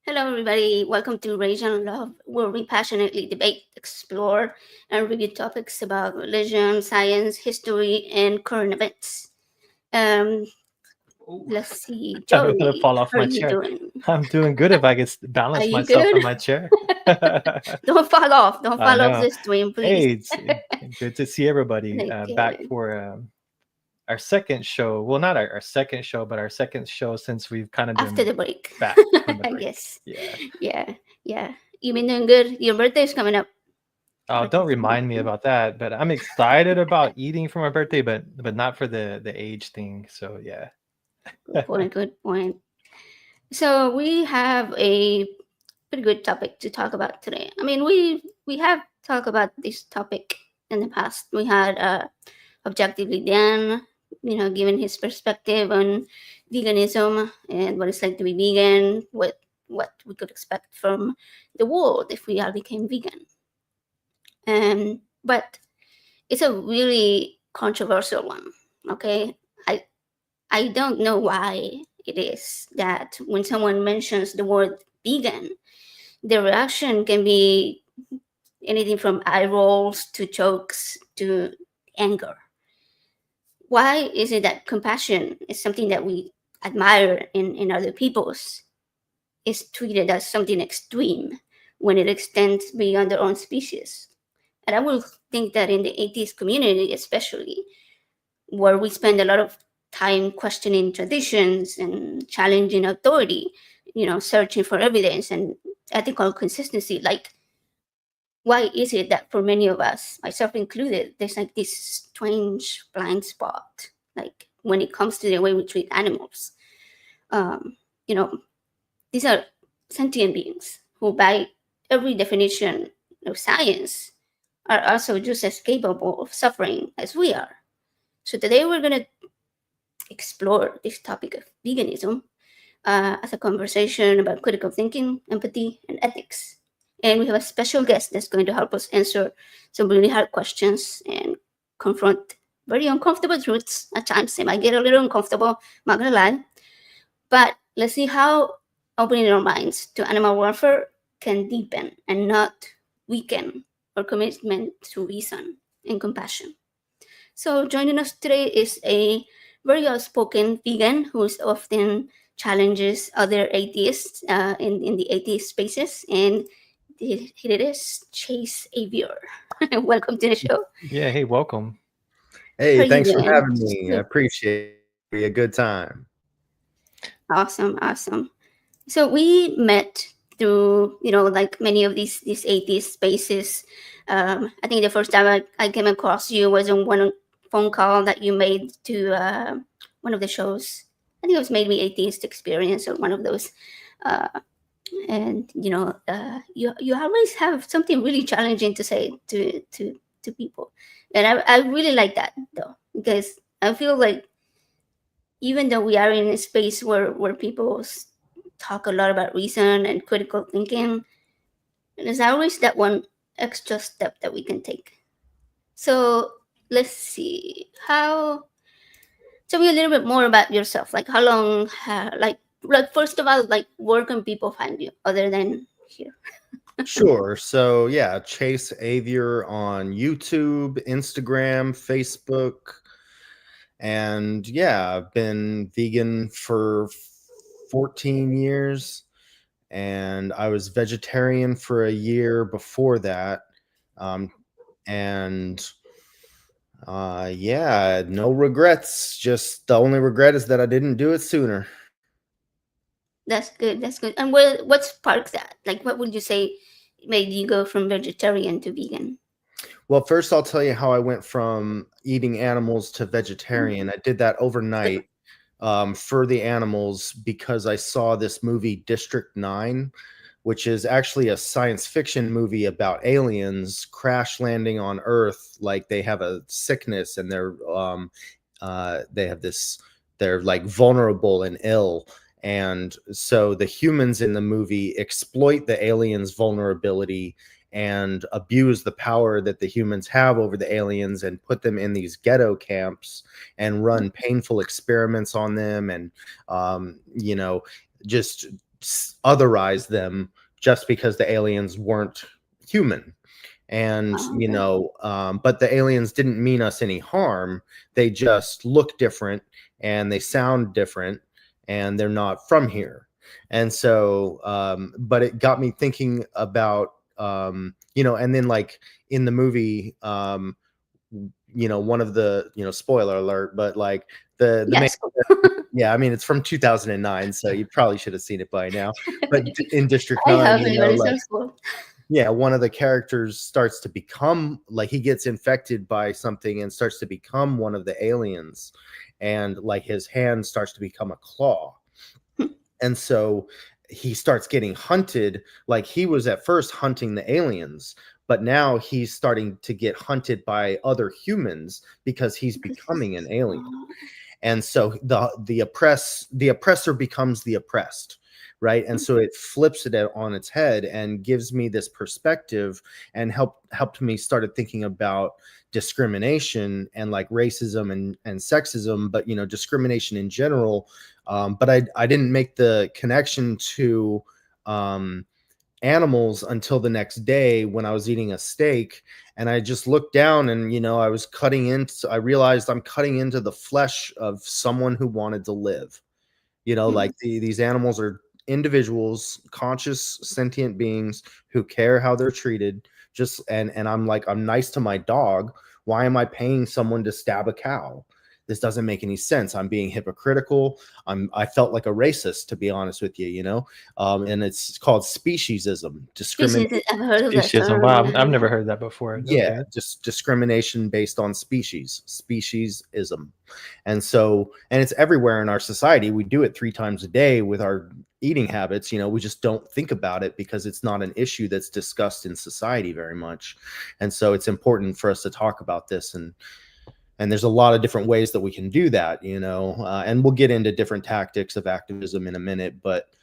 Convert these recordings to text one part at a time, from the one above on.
Hello, everybody. Welcome to Religion Love, where we passionately debate, explore, and review topics about religion, science, history, and current events. Um, Ooh, let's see, I don't want to Joey, fall off how are my you chair. doing? I'm doing good if I can Are balance you myself good? on my chair. Don't fall off. Don't I fall off know. the stream, please. Hey, it's good to see everybody back Okay. for our second show. Well, not our second show, but our second show since we've kind of After been the break. back from the break. Yes. Yeah. Yeah. Yeah. You've been doing good. Your birthday's coming up. Oh, don't remind me about that. But I'm excited about eating for my birthday, but not for the age thing. So yeah. Good point. Good point. So we have a pretty good topic to talk about today. I mean, we have talked about this topic in the past. We had objectively Dan, given his perspective on veganism and what it's like to be vegan, what we could expect from the world if we all became vegan. But it's a really controversial one. Okay, I I don't know why it is that when someone mentions the word vegan, the reaction can be anything from eye rolls to chokes to anger. Why is it that compassion is something that we admire in other people's is treated as something extreme when it extends beyond their own species? And I will think that in the atheist community, especially, where we spend a lot of time questioning traditions and challenging authority, searching for evidence and ethical consistency, like why is it that for many of us, myself included, there's like this strange blind spot, like when it comes to the way we treat animals? Um, you know, these are sentient beings who, by every definition of science, are also just as capable of suffering as we are. So today we're going to explore this topic of veganism as a conversation about critical thinking, empathy, and ethics. And we have a special guest that's going to help us answer some really hard questions and confront very uncomfortable truths. At times, they might get a little uncomfortable, not gonna lie. But let's see how opening our minds to animal welfare can deepen and not weaken our commitment to reason and compassion. So, joining us today is a very outspoken vegan who often challenges other atheists in the atheist spaces. And here it is, Chase Avior. Welcome to the show. Yeah. Hey, welcome. How Hey, are you thanks for doing? having me. I appreciate it. Be a good time. Awesome, awesome. So we met through, like many of these atheist spaces. I think the first time I came across you was on one phone call that you made to one of the shows. I think it was maybe Atheist Experience or one of those. Uh, and you always have something really challenging to say to people, and I really like that though, because I feel like even though we are in a space where people talk a lot about reason and critical thinking, there's always that one extra step that we can take. So let's see how. Tell me a little bit more about yourself. Like how long, like first of all, like where can people find you other than here? Sure. So, yeah, Chase Avier on YouTube, Instagram, Facebook. And yeah, I've been vegan for 14 years. And I was vegetarian for a year before that. Um, and yeah, no regrets. Just the only regret is that I didn't do it sooner. That's good. That's good. And what sparked that? Like, what would you say made you go from vegetarian to vegan? Well, first I'll tell you how I went from eating animals to vegetarian. Mm. I did that overnight for the animals because I saw this movie District 9, which is actually a science fiction movie about aliens crash landing on Earth. Like they have a sickness and they have this, they're like vulnerable and ill. And so the humans in the movie exploit the aliens' vulnerability and abuse the power that the humans have over the aliens and put them in these ghetto camps and run painful experiments on them and, you know, just otherize them just because the aliens weren't human. And but the aliens didn't mean us any harm. They just look different and they sound different and they're not from here. And so but it got me thinking about and then like in the movie one of the spoiler alert, but like the main, yeah, I mean it's from 2009, so you probably should have seen it by now. But in District 9, yeah, one of the characters starts to become like, he gets infected by something and starts to become one of the aliens, and like his hand starts to become a claw. And so he starts getting hunted. Like he was at first hunting the aliens, but now he's starting to get hunted by other humans because he's becoming an alien. And so the oppressor becomes the oppressed, right? And so it flips it on its head and gives me this perspective, and helped me started thinking about discrimination and like racism and sexism, but discrimination in general. But I didn't make the connection to animals until the next day when I was eating a steak, and I just looked down and I realized I'm cutting into the flesh of someone who wanted to live. Like these animals are individuals, conscious, sentient beings who care how they're treated. And I'm like, I'm nice to my dog. Why am I paying someone to stab a cow? This doesn't make any sense. I'm being hypocritical. I felt like a racist, to be honest with you, and it's called speciesism. Discrimination. I've heard of that. Wow, I've never heard that before. Yeah, okay. Just discrimination based on speciesism. And it's everywhere in our society. We do it 3 times a day with our eating habits. We just don't think about it because it's not an issue that's discussed in society very much. And so it's important for us to talk about this, and there's a lot of different ways that we can do that, and we'll get into different tactics of activism in a minute, but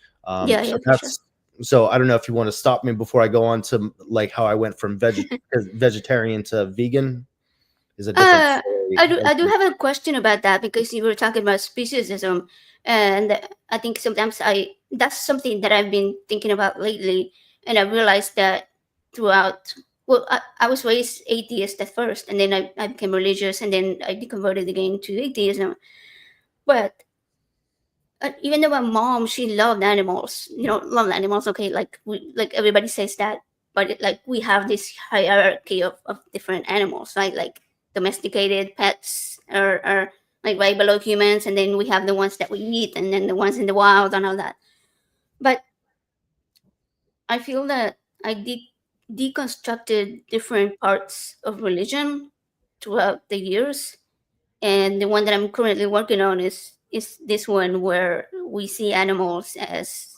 so I don't know if you want to stop me before I go on to like how I went from vegetarian to vegan. Is a different story. I do have a question about that, because you were talking about speciesism, and I think sometimes that's something that I've been thinking about lately, and I realized that throughout. Well, I was raised atheist at first, and then I became religious, and then I converted again to atheism. But even though my mom, she loved animals, loved animals, okay, like everybody says that, but like we have this hierarchy of different animals, right? Like domesticated pets are like right below humans, and then we have the ones that we eat, and then the ones in the wild and all that. But I feel that I deconstructed different parts of religion throughout the years, and the one that I'm currently working on is this one where we see animals as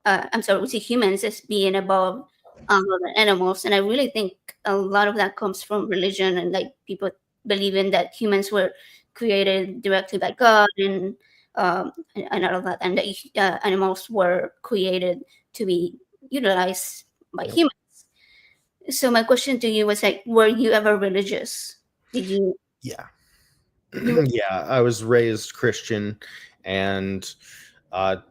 we see humans as being above other animals. And I really think a lot of that comes from religion, and like people believing that humans were created directly by God, and all of that, and that animals were created to be utilized by humans. So my question to you was like, were you ever religious? Did you? Yeah. Yeah, I was raised Christian, and kind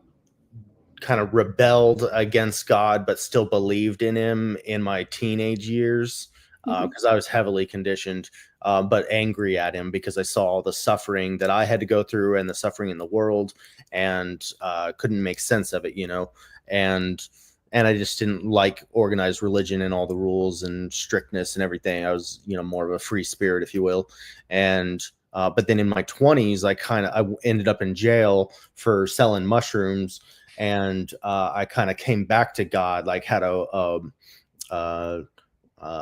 of rebelled against God, but still believed in him in my teenage years, because I was heavily conditioned, but angry at him because I saw all the suffering that I had to go through and the suffering in the world, and couldn't make sense of it, and I just didn't like organized religion and all the rules and strictness and everything. I was, more of a free spirit, if you will. And but then in my 20s, I ended up in jail for selling mushrooms, and I kind of came back to God, like had an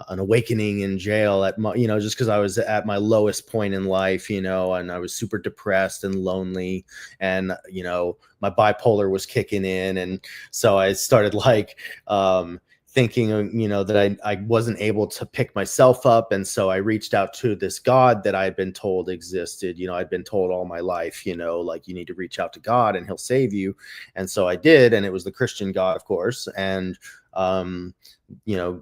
awakening in jail at my, just because I was at my lowest point in life, and I was super depressed and lonely, and my bipolar was kicking in, and so I started thinking, that I wasn't able to pick myself up, and so I reached out to this God that I had been told existed. I'd been told all my life, like you need to reach out to God and he'll save you, and so I did, and it was the Christian God, of course, and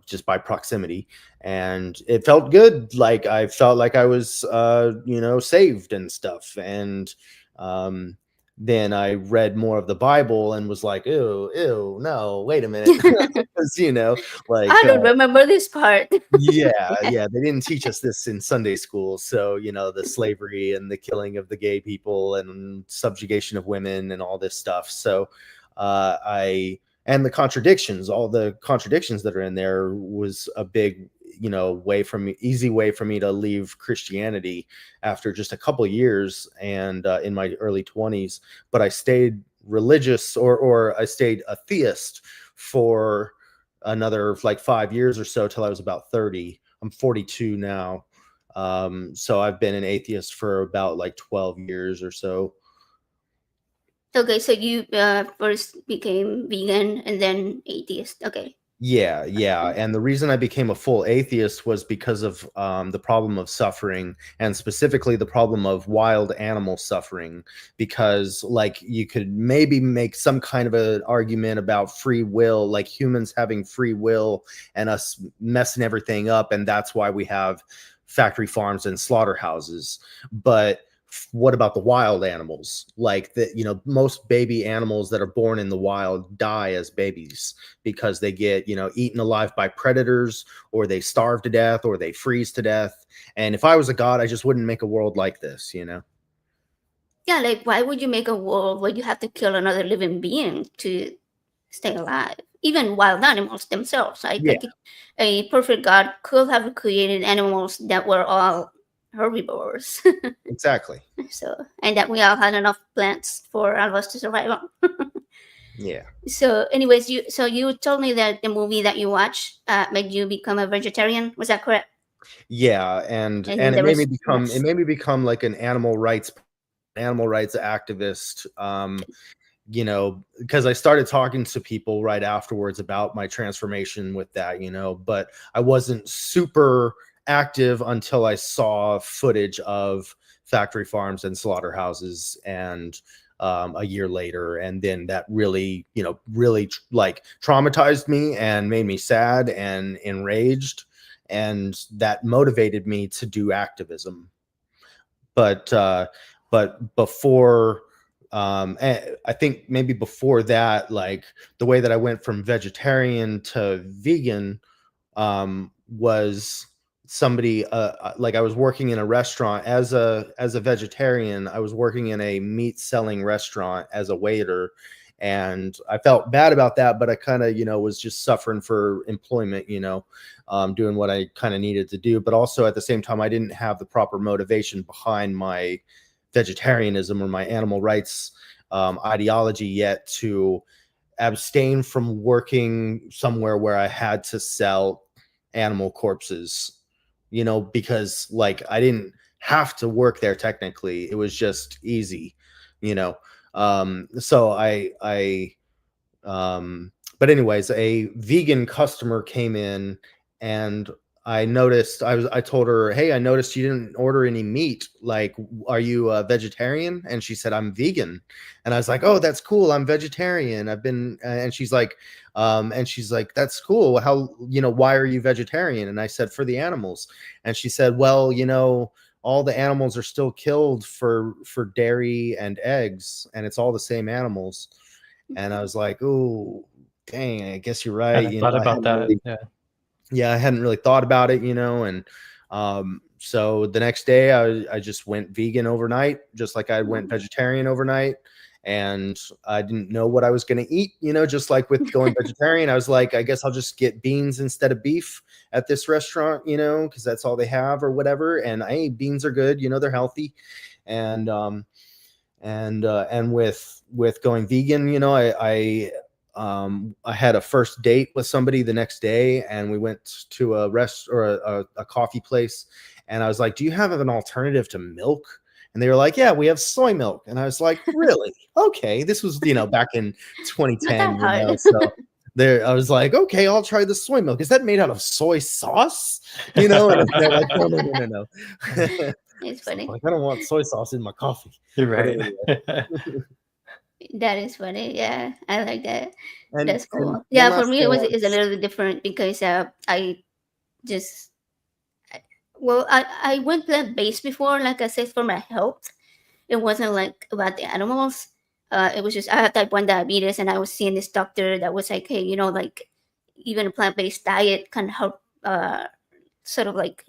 just by proximity, and it felt good. Like I felt like I was saved and stuff, and then I read more of the Bible and was like, ew, no, wait a minute. 'Cause, like, I don't remember this part. yeah, they didn't teach us this in Sunday school. So, the slavery and the killing of the gay people and subjugation of women and all this stuff. So, and the contradictions, all the contradictions that are in there was a big, easy way for me to leave Christianity after just a couple years and in my early 20s. But I stayed religious or I stayed a theist for another like 5 years or so till I was about 30. I'm 42 now. So I've been an atheist for about like 12 years or so. Okay, so you first became vegan and then atheist. Okay. Yeah. And the reason I became a full atheist was because of the problem of suffering, and specifically the problem of wild animal suffering. Because, like, you could maybe make some kind of an argument about free will, like humans having free will and us messing everything up, and that's why we have factory farms and slaughterhouses. But what about the wild animals? Like, most baby animals that are born in the wild die as babies because they get, eaten alive by predators, or they starve to death, or they freeze to death. And if I was a god, I just wouldn't make a world like this. Yeah, like why would you make a world where you have to kill another living being to stay alive? Even wild animals themselves. I Yeah, think a perfect God could have created animals that were all herbivores. exactly. So, and that we all had enough plants for all of us to survive on. Yeah. So, anyways, you told me that the movie that you watched made you become a vegetarian. Was that correct? Yeah, and And it there made me was become like an animal rights activist. Because I started talking to people right afterwards about my transformation with that, but I wasn't super active until I saw footage of factory farms and slaughterhouses, and a year later. And then that really, like traumatized me and made me sad and enraged. And that motivated me to do activism. But before, I think maybe before that, like the way that I went from vegetarian to vegan was somebody, like I was working in a restaurant as a vegetarian. I was working in a meat selling restaurant as a waiter, and I felt bad about that, but I kind of, was just suffering for employment, doing what I kind of needed to do. But also at the same time, I didn't have the proper motivation behind my vegetarianism or my animal rights ideology yet to abstain from working somewhere where I had to sell animal corpses, because like I didn't have to work there technically. It was just easy, you know. So but anyways, a vegan customer came in, and I told her, "Hey, I noticed you didn't order any meat. Like, are you a vegetarian?" And she said, "I'm vegan." And I was like, "Oh, that's cool. I'm vegetarian. I've been," and she's like, "That's cool. How, why are you vegetarian?" And I said, "For the animals." And she said, "Well, all the animals are still killed for dairy and eggs, and it's all the same animals." And I was like, "Oh, dang, I guess you're right." I thought about that. Yeah. I hadn't really thought about it, and so the next day I just went vegan overnight, just like I went vegetarian overnight. And I didn't know what I was going to eat, just like with going vegetarian. I was like, I guess I'll just get beans instead of beef at this restaurant, because that's all they have or whatever. And beans are good, they're healthy. And with going vegan, I had a first date with somebody the next day, and we went to a a coffee place, and I was like, "Do you have an alternative to milk?" And they were like, "Yeah, we have soy milk." And I was like, "Really? Okay." This was, back in 2010, not that hard. so there, I was like, "Okay, I'll try the soy milk. Is that made out of soy sauce?" And they're like, "No." It's So I'm funny. like, I don't want soy sauce in my coffee. You're But right. anyway. That is funny. Yeah, I like that. And That's cool. one Yeah, for last me thing it I was want is a little bit different because I just well I went plant based before, like I said, for my health. It wasn't like about the animals. it was just I have type 1 diabetes, and I was seeing this doctor that was like, hey, like even a plant-based diet can help sort of like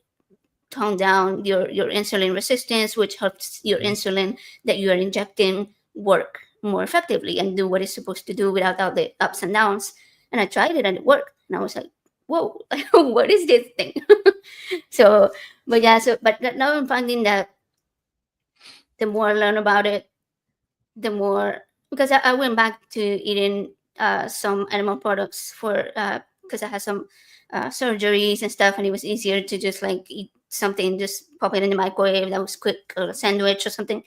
tone down your insulin resistance, which helps your insulin that you are injecting work more effectively and do what it's supposed to do without all the ups and downs. And I tried it and it worked. And I was like, whoa, what is this thing? So, but yeah, but now I'm finding that the more I learn about it, the more, because I went back to eating some animal products for, because I had some surgeries and stuff, and it was easier to just like eat something, just pop it in the microwave that was quick, or a sandwich or something.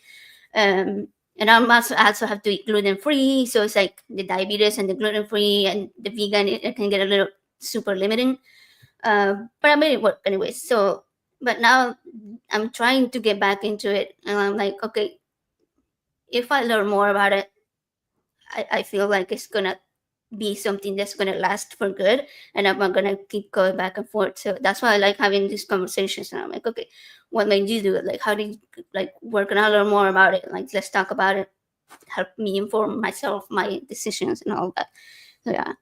And I also have to eat gluten free, so it's like the diabetes and the gluten free and the vegan, it can get a little super limiting. But I made it work anyway. So, but now I'm trying to get back into it, and I'm like, okay, if I learn more about it, I feel like it's gonna be something that's gonna last for good, and I'm not gonna keep going back and forth. So that's why I like having these conversations. And I'm like, okay, what made you do it? Like, how did you, like, where can I learn more about it? Like, let's talk about it. Help me inform myself, my decisions, and all that. So yeah.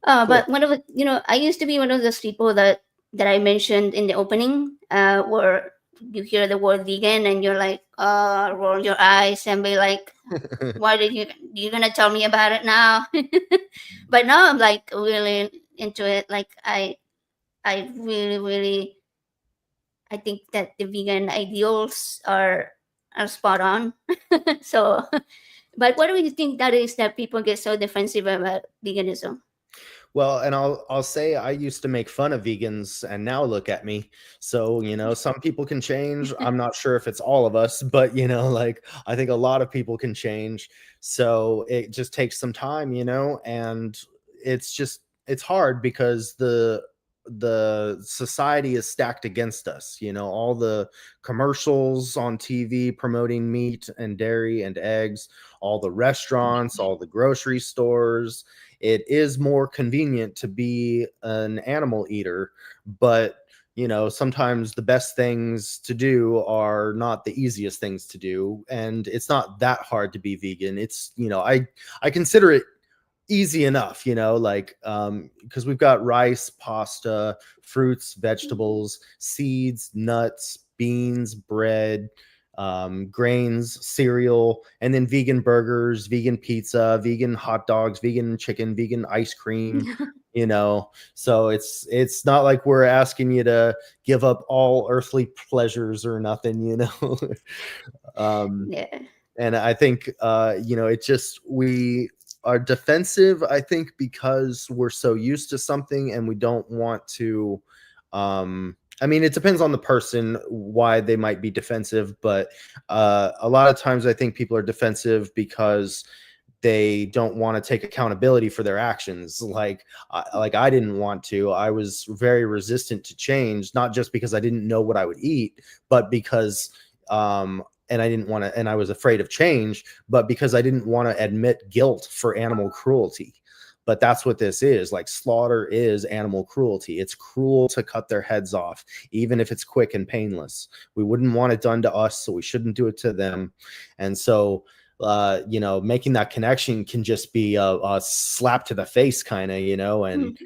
Cool. But one of the, I used to be one of those people that I mentioned in the opening, where you hear the word vegan and you're like, roll your eyes and be like, why did you're gonna tell me about it now? But now I'm like really into it. Like I really, really, I think that the vegan ideals are spot on. So, but what do you think that is that people get so defensive about veganism? Well, and I'll say I used to make fun of vegans, and now look at me. So, some people can change. I'm not sure if it's all of us, but like I think a lot of people can change. So it just takes some time, and it's hard because the society is stacked against us. All the commercials on TV promoting meat and dairy and eggs, all the restaurants, all the grocery stores. It is more convenient to be an animal eater, but sometimes the best things to do are not the easiest things to do, and it's not that hard to be vegan. It's I consider it easy enough, like because we've got rice, pasta, fruits, vegetables, seeds, nuts, beans, bread, grains, cereal, and then vegan burgers, vegan pizza, vegan hot dogs, vegan chicken, vegan ice cream. So it's not like we're asking you to give up all earthly pleasures or nothing. Yeah. And I think it just, we are defensive, I think, because we're so used to something and we don't want to I mean, it depends on the person why they might be defensive, but a lot of times I think people are defensive because they don't want to take accountability for their actions. Like I didn't want to. I was very resistant to change, not just because I didn't know what I would eat, but because and I didn't want to, and I was afraid of change, but because I didn't want to admit guilt for animal cruelty. But that's what this is. Like, slaughter is animal cruelty. It's cruel to cut their heads off, even if it's quick and painless. We wouldn't want it done to us, so we shouldn't do it to them. And so, making that connection can just be a slap to the face, kind of, and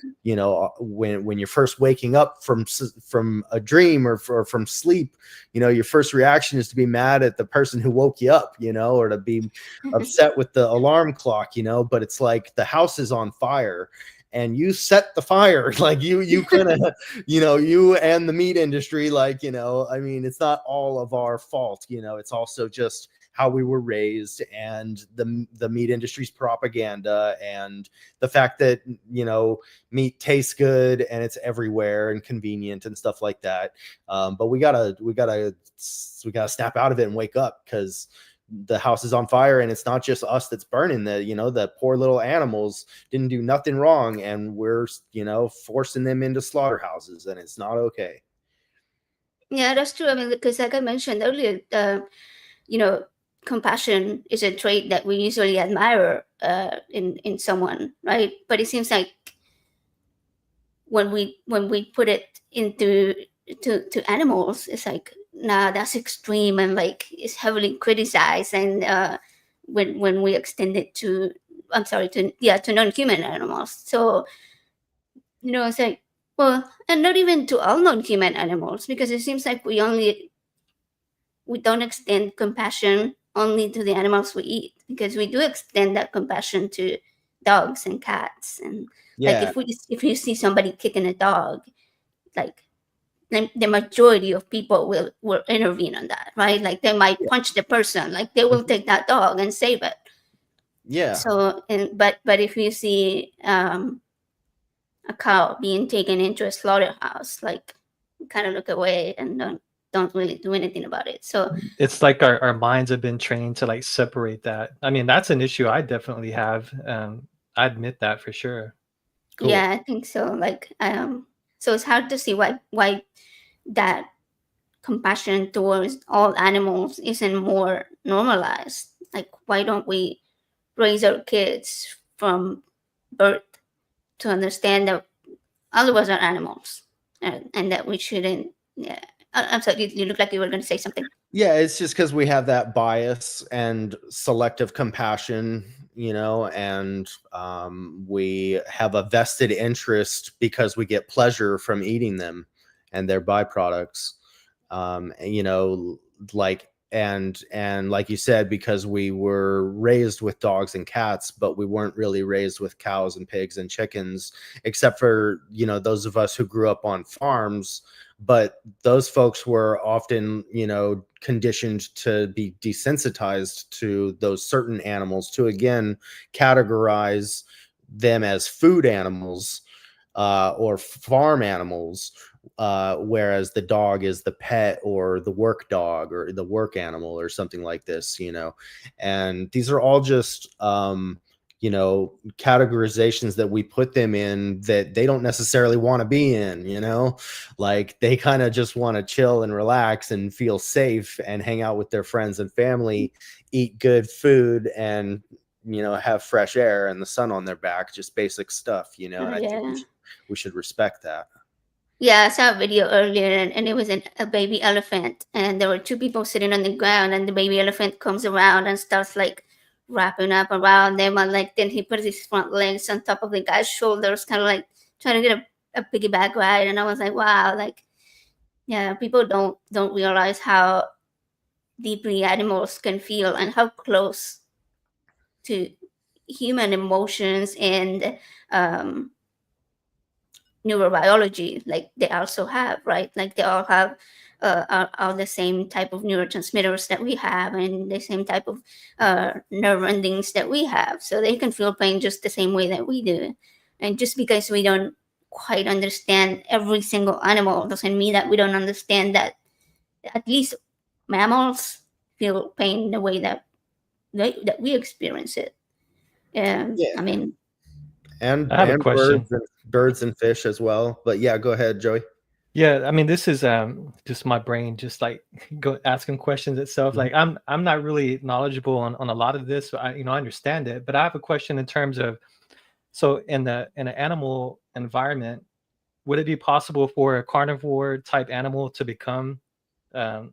when you're first waking up from a dream or from sleep, your first reaction is to be mad at the person who woke you up, or to be upset with the alarm clock, but it's like the house is on fire and you set the fire. Like you could have, you and the meat industry, like, I mean, it's not all of our fault, it's also just how we were raised, and the meat industry's propaganda, and the fact that meat tastes good and it's everywhere and convenient and stuff like that. But we gotta snap out of it and wake up, because the house is on fire, and it's not just us that's burning. The poor little animals didn't do nothing wrong, and we're forcing them into slaughterhouses, and it's not okay. Yeah, that's true. I mean, because like I mentioned earlier, compassion is a trait that we usually admire in someone, right? But it seems like when we put it into to animals, it's like, nah, that's extreme, and like it's heavily criticized, and when we extend it to, to non-human animals. So, it's like, well, and not even to all non-human animals, because it seems like we don't extend compassion only to the animals we eat, because we do extend that compassion to dogs and cats. And like, Yeah. if you see somebody kicking a dog, like, the majority of people will intervene on that, right? Like, they might punch the person, like they will take that dog and save it. Yeah. So, but if you see a cow being taken into a slaughterhouse, like, kind of look away and don't really do anything about it. So It's like our minds have been trained to like separate that. I mean, that's an issue I definitely have. I admit that for sure. Cool. yeah, I think so. Like, so it's hard to see why that compassion towards all animals isn't more normalized. Like, why don't we raise our kids from birth to understand that all of us are animals, and that we shouldn't. Yeah, I'm sorry. You look like you were going to say something. Yeah, it's just because we have that bias and selective compassion, and we have a vested interest because we get pleasure from eating them and their byproducts. Like, and like you said, because we were raised with dogs and cats, but we weren't really raised with cows and pigs and chickens, except for those of us who grew up on farms. But those folks were often conditioned to be desensitized to those certain animals, to again categorize them as food animals or farm animals, whereas the dog is the pet or the work dog or the work animal or something like this, and these are all just categorizations that we put them in that they don't necessarily want to be in, like they kind of just want to chill and relax and feel safe and hang out with their friends and family, eat good food, and have fresh air and the sun on their back, just basic stuff, and I think we should respect that. Yeah, I saw a video earlier, and it was a baby elephant, and there were two people sitting on the ground, and the baby elephant comes around and starts like wrapping up around them, and like then he puts his front legs on top of the guy's shoulders, kind of like trying to get a piggyback ride. And I was like, wow, like, yeah, people don't realize how deeply animals can feel and how close to human emotions and neurobiology like they also have, right? Like, they all have all the same type of neurotransmitters that we have, and the same type of nerve endings that we have, so they can feel pain just the same way that we do. And just because we don't quite understand every single animal doesn't mean that we don't understand that at least mammals feel pain the way that we experience it. I mean, and I have a question. birds and fish as well. But yeah, go ahead, Joey. Yeah, I mean, this is just my brain just like go asking questions itself. Like, I'm not really knowledgeable on a lot of this, so I understand it, but I have a question in terms of, so in an animal environment, would it be possible for a carnivore type animal to become to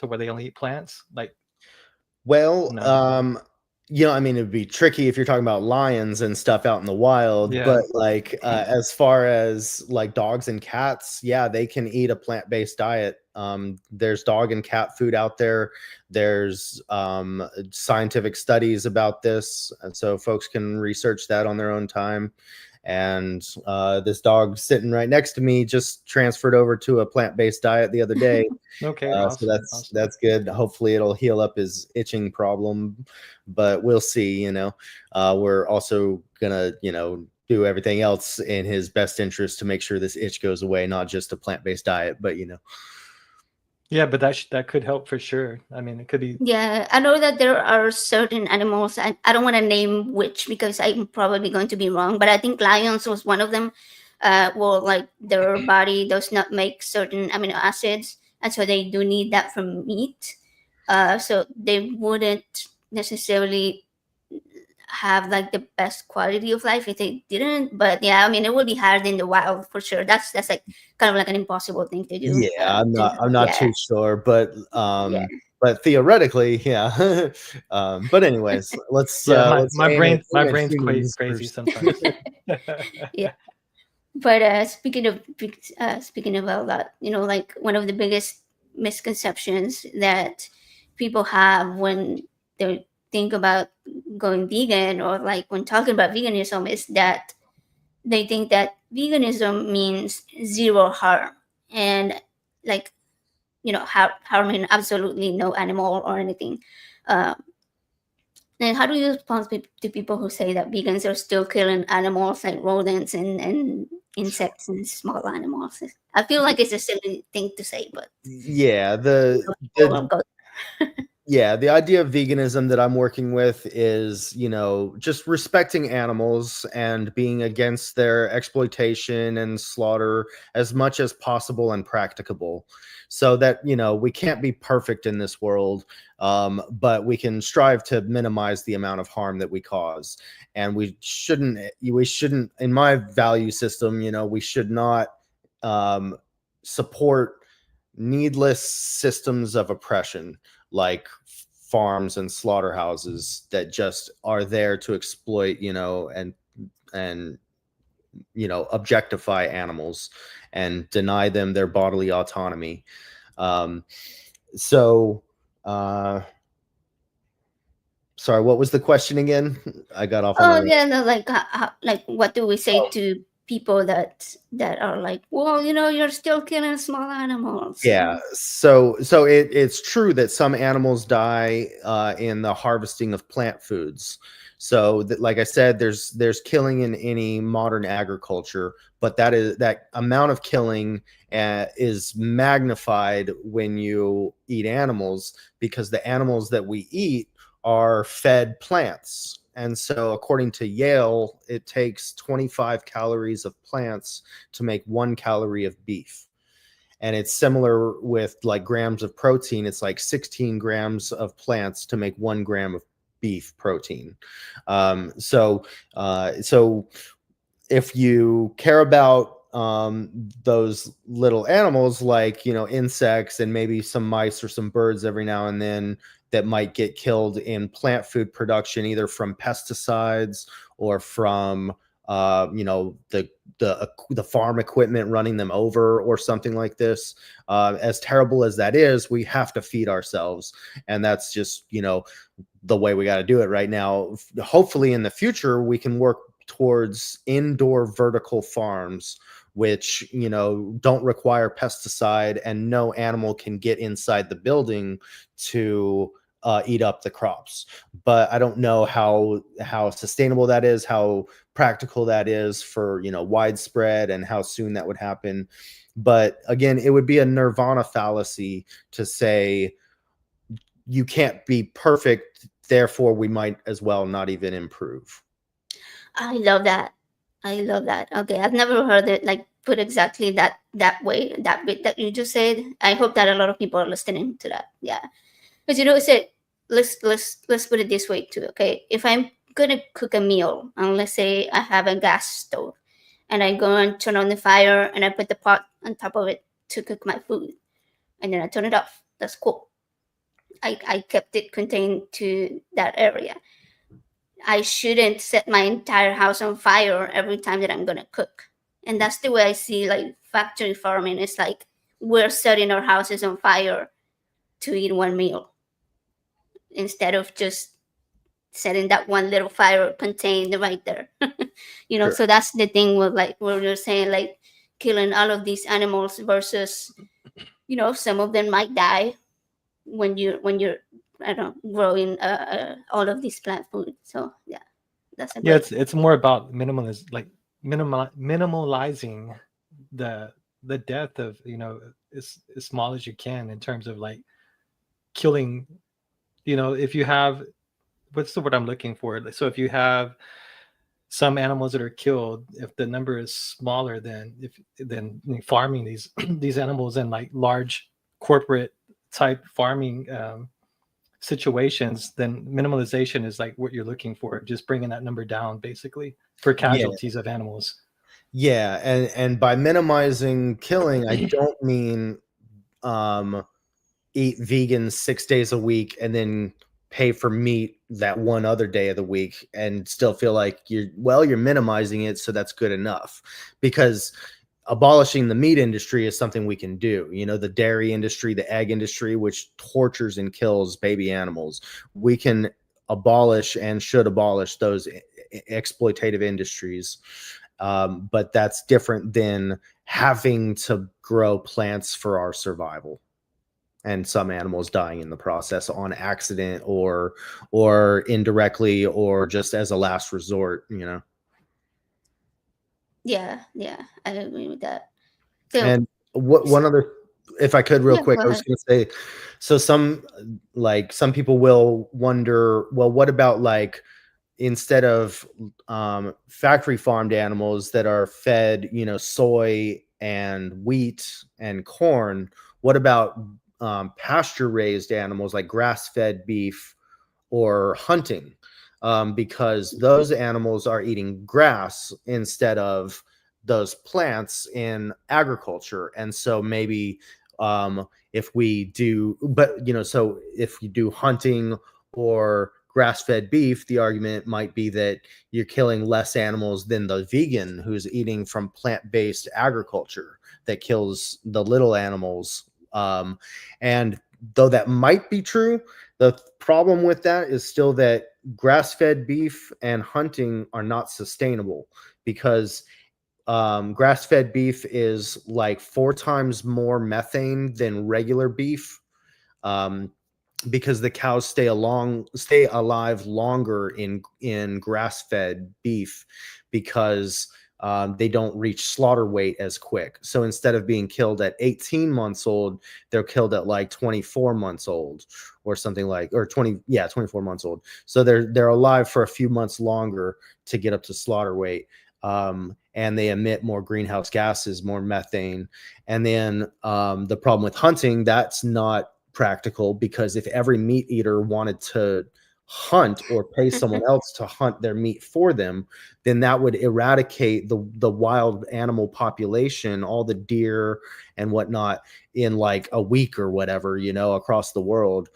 where they only eat plants? Like, Well, no. I mean, it'd be tricky if you're talking about lions and stuff out in the wild, Yeah. but like as far as like dogs and cats, yeah, they can eat a plant-based diet. There's dog and cat food out there. There's scientific studies about this, and so folks can research that on their own time. And this dog sitting right next to me just transferred over to a plant-based diet the other day. Okay, So awesome. that's good. Hopefully it'll heal up his itching problem, but we'll see. We're also gonna do everything else in his best interest to make sure this itch goes away, not just a plant-based diet, but Yeah, but that could help for sure. I mean, it could be. yeah, I know that there are certain animals. I don't want to name which because I'm probably going to be wrong, but I think lions was one of them. Well, like, their body does not make certain amino acids, and so they do need that from meat. So they wouldn't necessarily have like the best quality of life if they didn't. But yeah, I mean, it would be hard in the wild for sure. That's like kind of like an impossible thing to do. yeah, I'm not too sure, but Yeah. but theoretically, yeah. But anyways, let's let's aim at brain's humans crazy first. sometimes. Yeah. But speaking about that, like one of the biggest misconceptions that people have when they think about going vegan, or like when talking about veganism, is that they think that veganism means zero harm, and like harming absolutely no animal or anything. Uh, and how do you respond to people who say that vegans are still killing animals like rodents and insects and small animals? I feel like it's a silly thing to say, but Yeah, people will go. yeah, the idea of veganism that I'm working with is, just respecting animals and being against their exploitation and slaughter as much as possible and practicable. So that, we can't be perfect in this world, but we can strive to minimize the amount of harm that we cause. And we shouldn't, in my value system, we should not support needless systems of oppression like farms and slaughterhouses that just are there to exploit, and objectify animals and deny them their bodily autonomy. So sorry, what was the question again? I got off on Oh a yeah, no, like what do we say to people that are like, well, you're still killing small animals? Yeah, so it's true that some animals die in the harvesting of plant foods. So that, like I said, there's killing in any modern agriculture, but that amount of killing is magnified when you eat animals, because the animals that we eat are fed plants. And so according to Yale, it takes 25 calories of plants to make 1 calorie of beef. And it's similar with like grams of protein. It's like 16 grams of plants to make 1 gram of beef protein. So if you care about those little animals, like, insects and maybe some mice or some birds every now and then that might get killed in plant food production, either from pesticides or from the farm equipment running them over or something like this. As terrible as that is, we have to feed ourselves, and that's just the way we got to do it right now. Hopefully in the future we can work towards indoor vertical farms, which don't require pesticide, and no animal can get inside the building to eat up the crops. But I don't know how sustainable that is, how practical that is for widespread, and how soon that would happen. But again, it would be a nirvana fallacy to say you can't be perfect, therefore we might as well not even improve. I love that. I love that. Okay, I've never heard it like put exactly that way. That bit that you just said. I hope that a lot of people are listening to that. Yeah, because say let's put it this way too. Okay, if I'm gonna cook a meal, and let's say I have a gas stove, and I go and turn on the fire, and I put the pot on top of it to cook my food, and then I turn it off. That's cool. I kept it contained to that area. I shouldn't set my entire house on fire every time that I'm gonna cook. And that's the way I see like factory farming. It's like we're setting our houses on fire to eat one meal instead of just setting that one little fire contained right there. Sure. So that's the thing with like where you're saying like killing all of these animals versus, some of them might die when you're I don't know, growing all of these plant food. So yeah, that's a Yeah, great. it's more about minimalizing the death of as small as you can, in terms of like killing. If you have, what's the word I'm looking for? So if you have some animals that are killed, if the number is smaller than farming these these animals in like large corporate type farming situations, then minimalization is like what you're looking for, just bringing that number down basically for Yeah. casualties of animals. Yeah, and by minimizing killing, I don't mean eat vegan 6 days a week and then pay for meat that one other day of the week and still feel like you're minimizing it, so that's good enough. Because abolishing the meat industry is something we can do. The dairy industry, the egg industry, which tortures and kills baby animals. We can abolish and should abolish those exploitative industries. But that's different than having to grow plants for our survival, and some animals dying in the process on accident or indirectly or just as a last resort. Yeah, I agree with that. So, And one other, if I could, real yeah, quick, go I was ahead. going to say, so some people will wonder, well, what about like, instead of factory farmed animals that are fed, soy and wheat and corn, what about pasture raised animals like grass fed beef or hunting? Because those animals are eating grass instead of those plants in agriculture. And so maybe if we do, but so if you do hunting or grass-fed beef, the argument might be that you're killing less animals than the vegan who's eating from plant-based agriculture that kills the little animals. And though that might be true, the problem with that is still that grass-fed beef and hunting are not sustainable, because grass-fed beef is like 4 times more methane than regular beef. Because the cows stay alive longer in grass-fed beef, because they don't reach slaughter weight as quick. So instead of being killed at 18 months old, they're killed at like 24 months old or something, like, or 24 months old. So they're alive for a few months longer to get up to slaughter weight. And they emit more greenhouse gases, more methane. And then the problem with hunting, that's not practical, because if every meat eater wanted to hunt or pay someone else to hunt their meat for them, then that would eradicate the wild animal population, all the deer and whatnot, in like a week or whatever, across the world,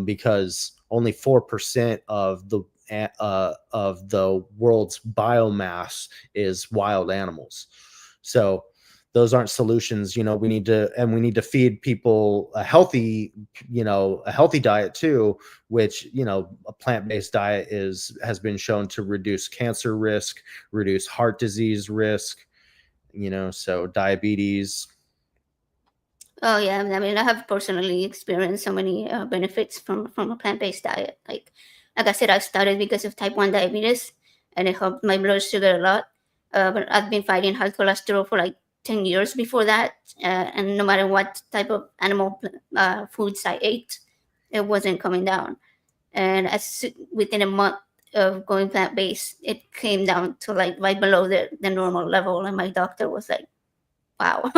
because only 4% of the world's biomass is wild animals. So those aren't solutions. We need to feed people a healthy diet too, which, a plant-based diet has been shown to reduce cancer risk, reduce heart disease risk, so diabetes. Oh yeah, I mean, I have personally experienced so many benefits from a plant-based diet. Like I said, I started because of type 1 diabetes, and it helped my blood sugar a lot. But I've been fighting high cholesterol for like 10 years before that, and no matter what type of animal foods I ate, it wasn't coming down. And within a month of going plant-based, it came down to like right below the normal level, and my doctor was like, wow.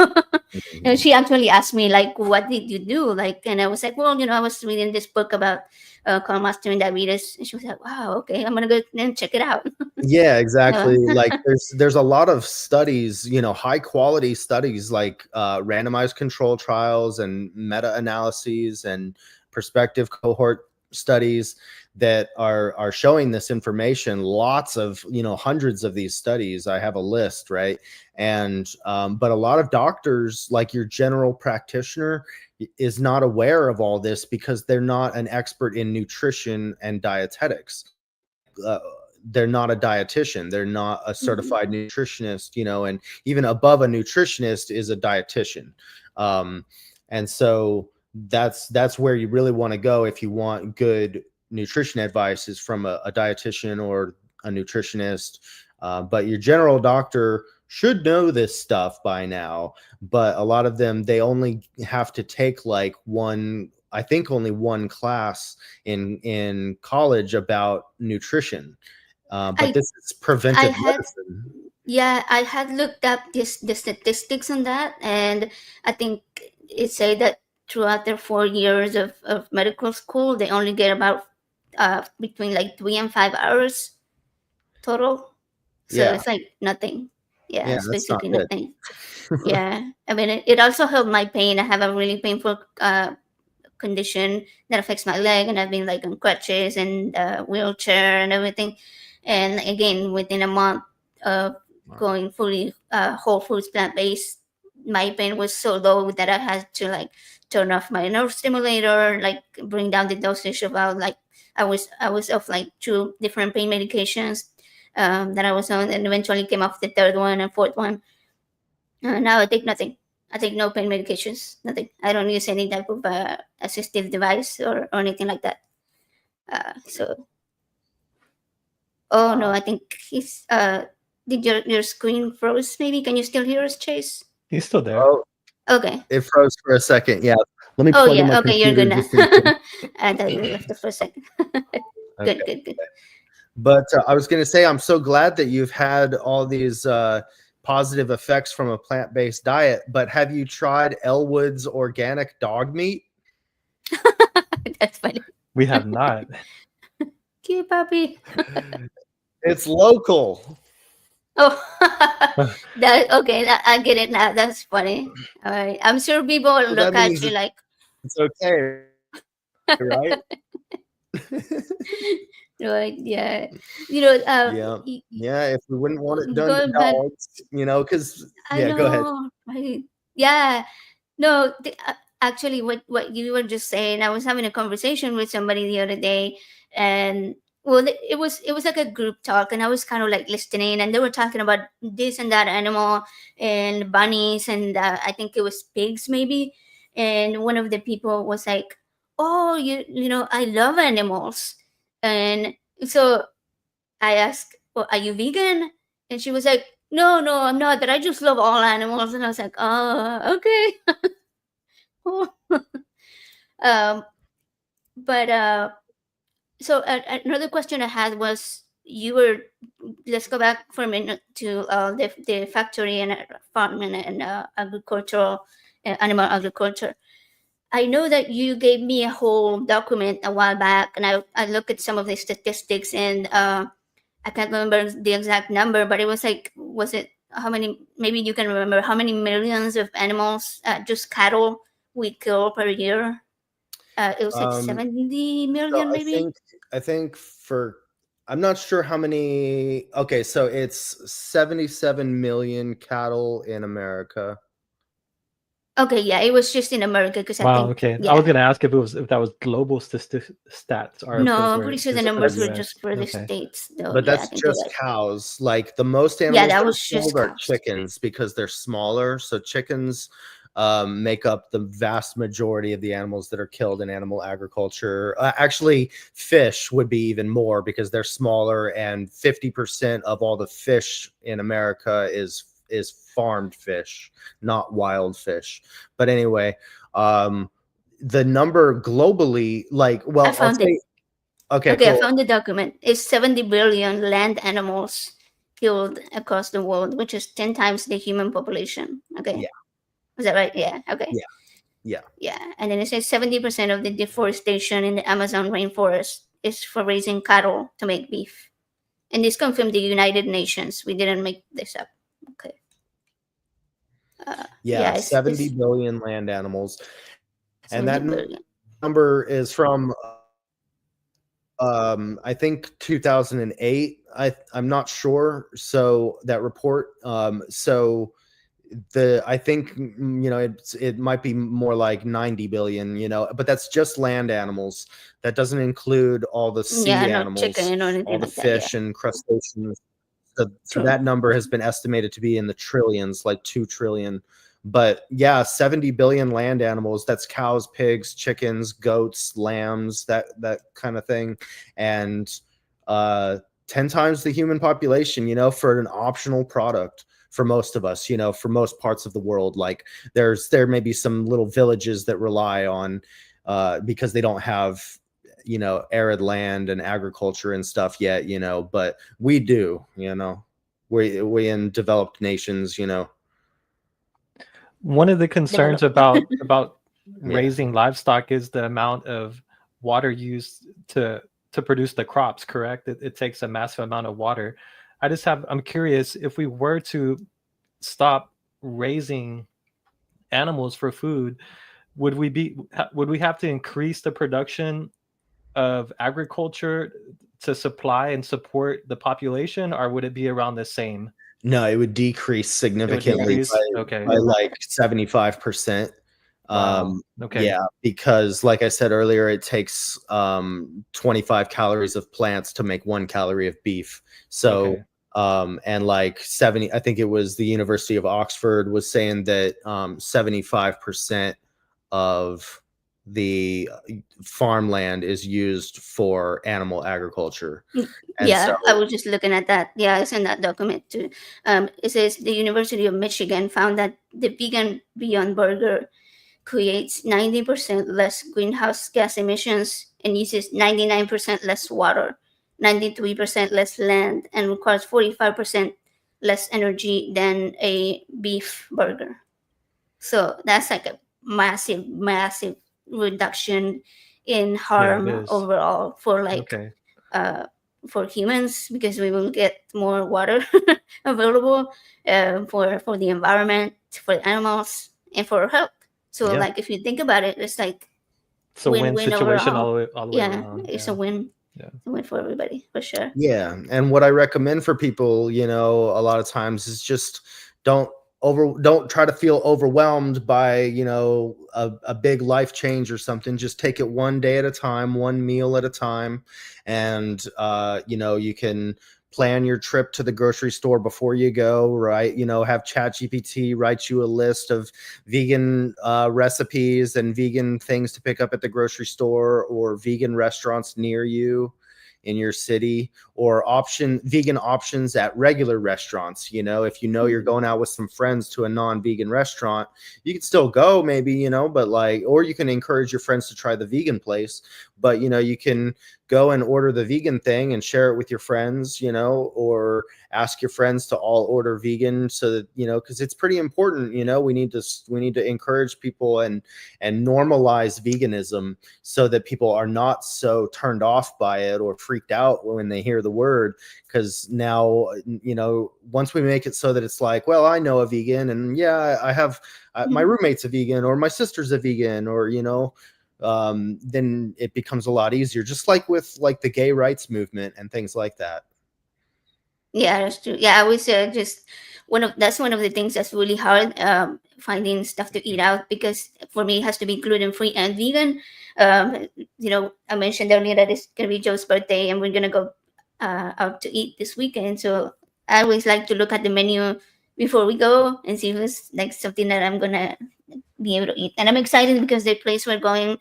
And Mhm. she actually asked me like, what did you do, like, and I was like, well, I was reading this book about calm mastering diabetes, and she was like, wow, okay, I'm gonna go and check it out. Yeah, uh, exactly. Like there's a lot of studies, high quality studies, like randomized control trials and meta-analyses and prospective cohort studies that are showing this information. Lots of, hundreds of these studies. I have a list, right? And but a lot of doctors, like your general practitioner, is not aware of all this because they're not an expert in nutrition and dietetics. uh, they're not a dietitian, they're not a mhm. certified nutritionist, and even above a nutritionist is a dietitian. um, and so that's where you really want to go if you want good nutrition advice, is from a dietitian or a nutritionist. But your general doctor should know this stuff by now, but a lot of them, they only have to take like I think only one class in college about nutrition. But I this is I preventive had medicine. Yeah, I had looked up the statistics on that, and I think it said that throughout their 4 years of medical school, they only get about between like 3 and 5 hours total. So Yeah, it's like nothing. Yeah, yeah, it's that's not basically good. nothing. Yeah, I mean, it also helped my pain. I have a really painful condition that affects my leg, and I've been like on crutches and wheelchair and everything. And again, within a month of going fully whole foods plant based, my pain was so low that I had to like turn off my nerve stimulator, like bring down the dosage about like I was off like 2 different pain medications that I was on, and eventually came off the third one and fourth one. Now I take nothing. I take no pain medications, nothing. I don't use any type of assistive device or anything like that. So, oh no, I think he's. Did your screen froze? Maybe can you still hear us, Chase? He's still there. Oh, Okay. it froze for a second. Yeah. Let me Oh plug in my yeah. Okay, you're computer good now. just in case. I thought you left it for a second. Okay. Good. But I was going to say, I'm so glad that you've had all these positive effects from a plant-based diet. But have you tried Elwood's organic dog meat? That's funny. We have not. Cute puppy. It's local. Oh, I get it now. That's funny. All right, I'm sure people will So look that at means you like, it's okay, right? right? Yeah, you know. Yeah. If we wouldn't want it done to Going back, dogs, because I go ahead. know, right? Yeah, no. Actually, what you were just saying, I was having a conversation with somebody the other day, and well, it was like a group talk, and I was kind of like listening, and they were talking about this and that animal, and bunnies, and I think it was pigs maybe, and one of the people was like, "Oh, I love animals," and so I asked, well, "Are you vegan?" And she was like, "No, no, I'm not. But I just love all animals." And I was like, "Oh, okay." um, but so another question I had was, let's go back for a minute to the factory and farming and agricultural animal agriculture. I know that you gave me a whole document a while back, and I looked at some of the statistics, and I can't remember the exact number, but it was like, was it how many? Maybe you can remember how many millions of animals, just cattle, we kill per year. It was like 70 So million, maybe. I think I'm not sure how many. Okay, so it's 77 million cattle in America. Okay, yeah, it was just in America because I Wow. think, Okay. I was yeah. gonna ask if that was global stats or if No, those I'm were pretty sure the just for numbers the were US. just for the Okay. states, though. But Yeah, I that's think you're just right. cows. Like the most Yeah, animals that that are was just killed are cows. chickens because they're smaller. So chickens make up the vast majority of the animals that are killed in animal agriculture. Actually, fish would be even more because they're smaller, and 50% of all the fish in America is farmed fish, not wild fish. But anyway, the number globally, like, I well, I'll found it. say, okay, Okay, I cool. found the document. It's 70 billion land animals killed across the world, which is 10 times the human population. Okay. Yeah, Is that right? Yeah. Okay. yeah, yeah. Yeah. And then it says 70% of the deforestation in the Amazon rainforest is for raising cattle to make beef. And this comes from the United Nations. We didn't make this up. Okay. Yeah, Yeah, 70 it's billion land animals. And 70 that billion. number is from I think 2008. I'm not sure. So that report. So I think it might be more like 90 billion. But that's just land animals. That doesn't include all the Yeah, sea no animals, chicken or all anything the like that. Yeah. fish and crustaceans. So True. that number has been estimated to be in the trillions, like 2 trillion. But yeah, 70 billion land animals. That's cows, pigs, chickens, goats, lambs, that kind of thing. And 10 times the human population, for an optional product for most of us, for most parts of the world. Like there may be some little villages that rely on because they don't have arid land and agriculture and stuff yet, but we do, we in developed nations, One of the concerns Developed. about Yeah. raising livestock is the amount of water used to produce the crops, correct? It takes a massive amount of water. I'm curious, if we were to stop raising animals for food, would we have to increase the production of agriculture to supply and support the population, or would it be around the same? No, it would decrease It would significantly decrease. by, Okay. by like 75%. Wow. Okay. Yeah, because like I said earlier, it takes 25 calories of plants to make 1 calorie of beef. So Okay. and like 70, I think it was the University of Oxford was saying that 75% of the farmland is used for animal agriculture. And so Yeah, I was just looking at that. Yeah, it's in that document too. It says the University of Michigan found that the vegan Beyond Burger creates 90% less greenhouse gas emissions and uses 99% less water, 93% less land, and requires 45% less energy than a beef burger. So that's like a massive, massive reduction in Yeah, it harm is. overall for like Okay. for humans, because we will get more water available for the environment, for the animals, and for health. So yeah. like if you think about it, it's like It's a win win-win situation overall. all the way Yeah, around. it's Yeah. a win. Yeah. It's a win for everybody for sure. Yeah, and what I recommend for people, a lot of times is just don't don't try to feel overwhelmed by, a big life change or something. Just take it one day at a time, one meal at a time, and you can plan your trip to the grocery store before you go, right? Have ChatGPT write you a list of vegan recipes and vegan things to pick up at the grocery store, or vegan restaurants near you in your city, or vegan options at regular restaurants. If you're going out with some friends to a non-vegan restaurant, you can still go maybe, but like, or you can encourage your friends to try the vegan place, but you can go and order the vegan thing and share it with your friends, or ask your friends to all order vegan, so that, because it's pretty important. We need to encourage people and normalize veganism, so that people are not so turned off by it or freaked out when they hear the word. Because now, once we make it so that it's like, well, I know a vegan, and yeah, I have my roommate's a vegan, or my sister's a vegan, or then it becomes a lot easier, just like with like the gay rights movement and things like that. Yeah, that's true. Yeah, I would say just that's one of the things that's really hard, finding stuff to eat out, because for me it has to be gluten free and vegan. I mentioned earlier that it's gonna be Joe's birthday and we're gonna go out to eat this weekend. So I always like to look at the menu before we go and see if it's like something that I'm gonna be able to eat. And I'm excited because the place we're going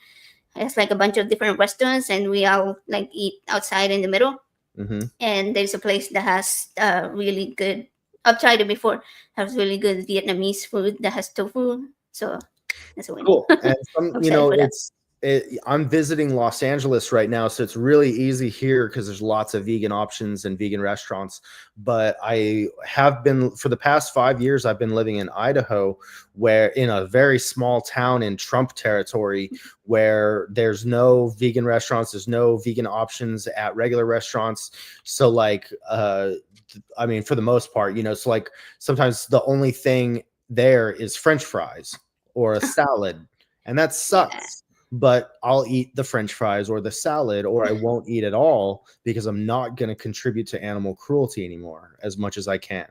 has like a bunch of different restaurants, and we all like eat outside in the middle. Mm-hmm. And there's a place that has really good. I've tried it before. Has really good Vietnamese food that has tofu. So that's a win. Cool. And I'm excited for that. I'm visiting Los Angeles right now, so it's really easy here because there's lots of vegan options and vegan restaurants. But I have been, for the past 5 years, I've been living in Idaho, where in a very small town in Trump territory, where there's no vegan restaurants, there's no vegan options at regular restaurants. So like, I mean, for the most part, so like sometimes the only thing there is French fries or a salad, and that sucks. Yeah. But I'll eat the French fries or the salad, or I won't eat at all, because I'm not going to contribute to animal cruelty anymore as much as I can.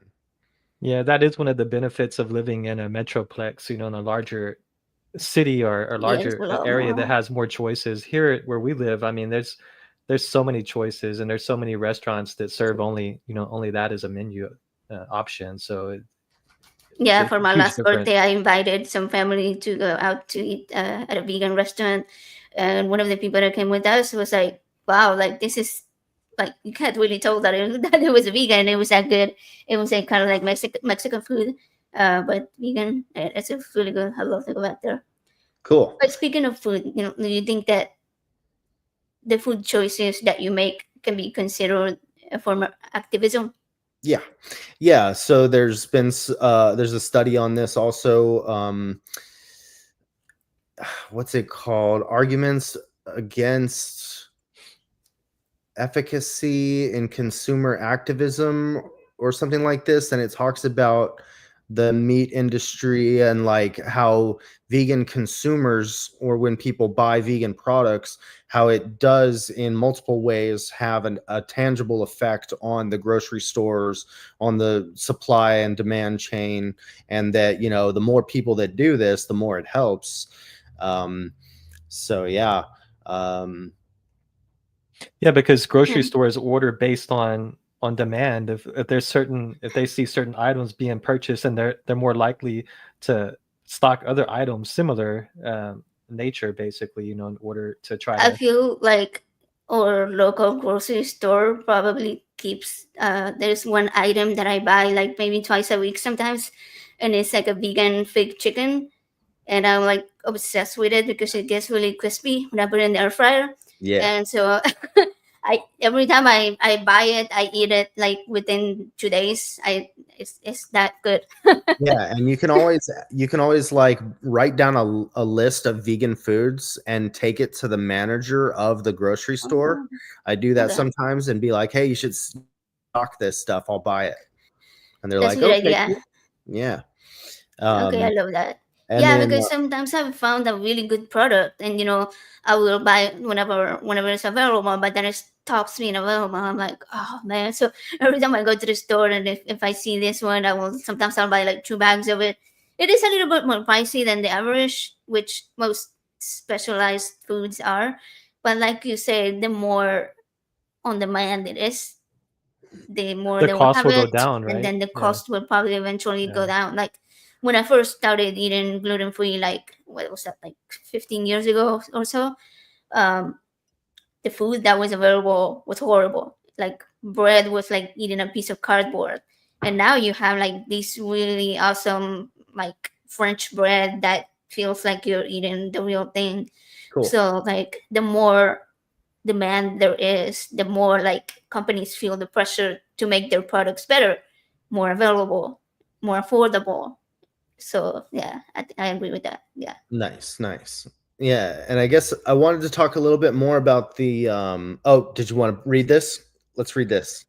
Yeah, that is one of the benefits of living in a metroplex, in a larger city or larger area that has more choices. Here where we live, I mean, there's so many choices, and there's so many restaurants that serve only that as a menu option. So yeah, for my last difference. birthday, I invited some family to go out to eat at a vegan restaurant, and one of the people that came with us was like, "Wow, like this is like you can't really tell that it was a vegan. It was that good. It was like kind of like Mexican food, but vegan. It's really good. I love to go out there." Cool. But speaking of food, do you think that the food choices that you make can be considered a form of activism? Yeah. So there's a study on this also. What's it called? Arguments against efficacy in consumer activism, or something like this, and it talks about the meat industry and like how vegan consumers, or when people buy vegan products, how it does in multiple ways have a tangible effect on the grocery stores, on the supply and demand chain, and that, you know, the more people that do this, the more it helps. So yeah. Yeah, because grocery Hmm. stores order based on demand. If there's certain, if they see certain items being purchased, and they're more likely to stock other items similar nature, basically, you know, in order to try I to. feel like our local grocery store probably keeps there's one item that I buy like maybe twice a week sometimes, and it's like a vegan fake chicken, and I'm like obsessed with it because it gets really crispy when I put it in the air fryer. Yeah. And so I every time I buy it, I eat it like within 2 days. It's that good. Yeah, and you can always like write down a list of vegan foods and take it to the manager of the grocery store. Oh, I do that okay, sometimes and be like, "Hey, you should stock this stuff. I'll buy it." And they're that's a like, good "Okay, idea. cool." Yeah. Okay, I Um, love that. and Yeah, then because sometimes I've found a really good product, and I will buy it whenever it's available. But then it stops being available. I'm like, oh man! So every time I go to the store, and if I see this one, I'll buy like 2 bags of it. It is a little bit more pricey than the average, which most specialized foods are. But like you said, the more on demand it is, the more The they will cost have will go it, down, and right? then the Yeah, cost will probably eventually go yeah. down. Like when I first started eating gluten free, like what was that, like 15 years ago or so, um, the food that was available was horrible. Like bread was like eating a piece of cardboard, and now you have like this really awesome like French bread that feels like you're eating the real thing. cool. So like the more demand there is, the more like companies feel the pressure to make their products better, more available, more affordable. So yeah, I agree with that. Yeah. Nice, nice. Yeah, and I guess I wanted to talk a little bit more about the oh, did you want to read this? Let's read this.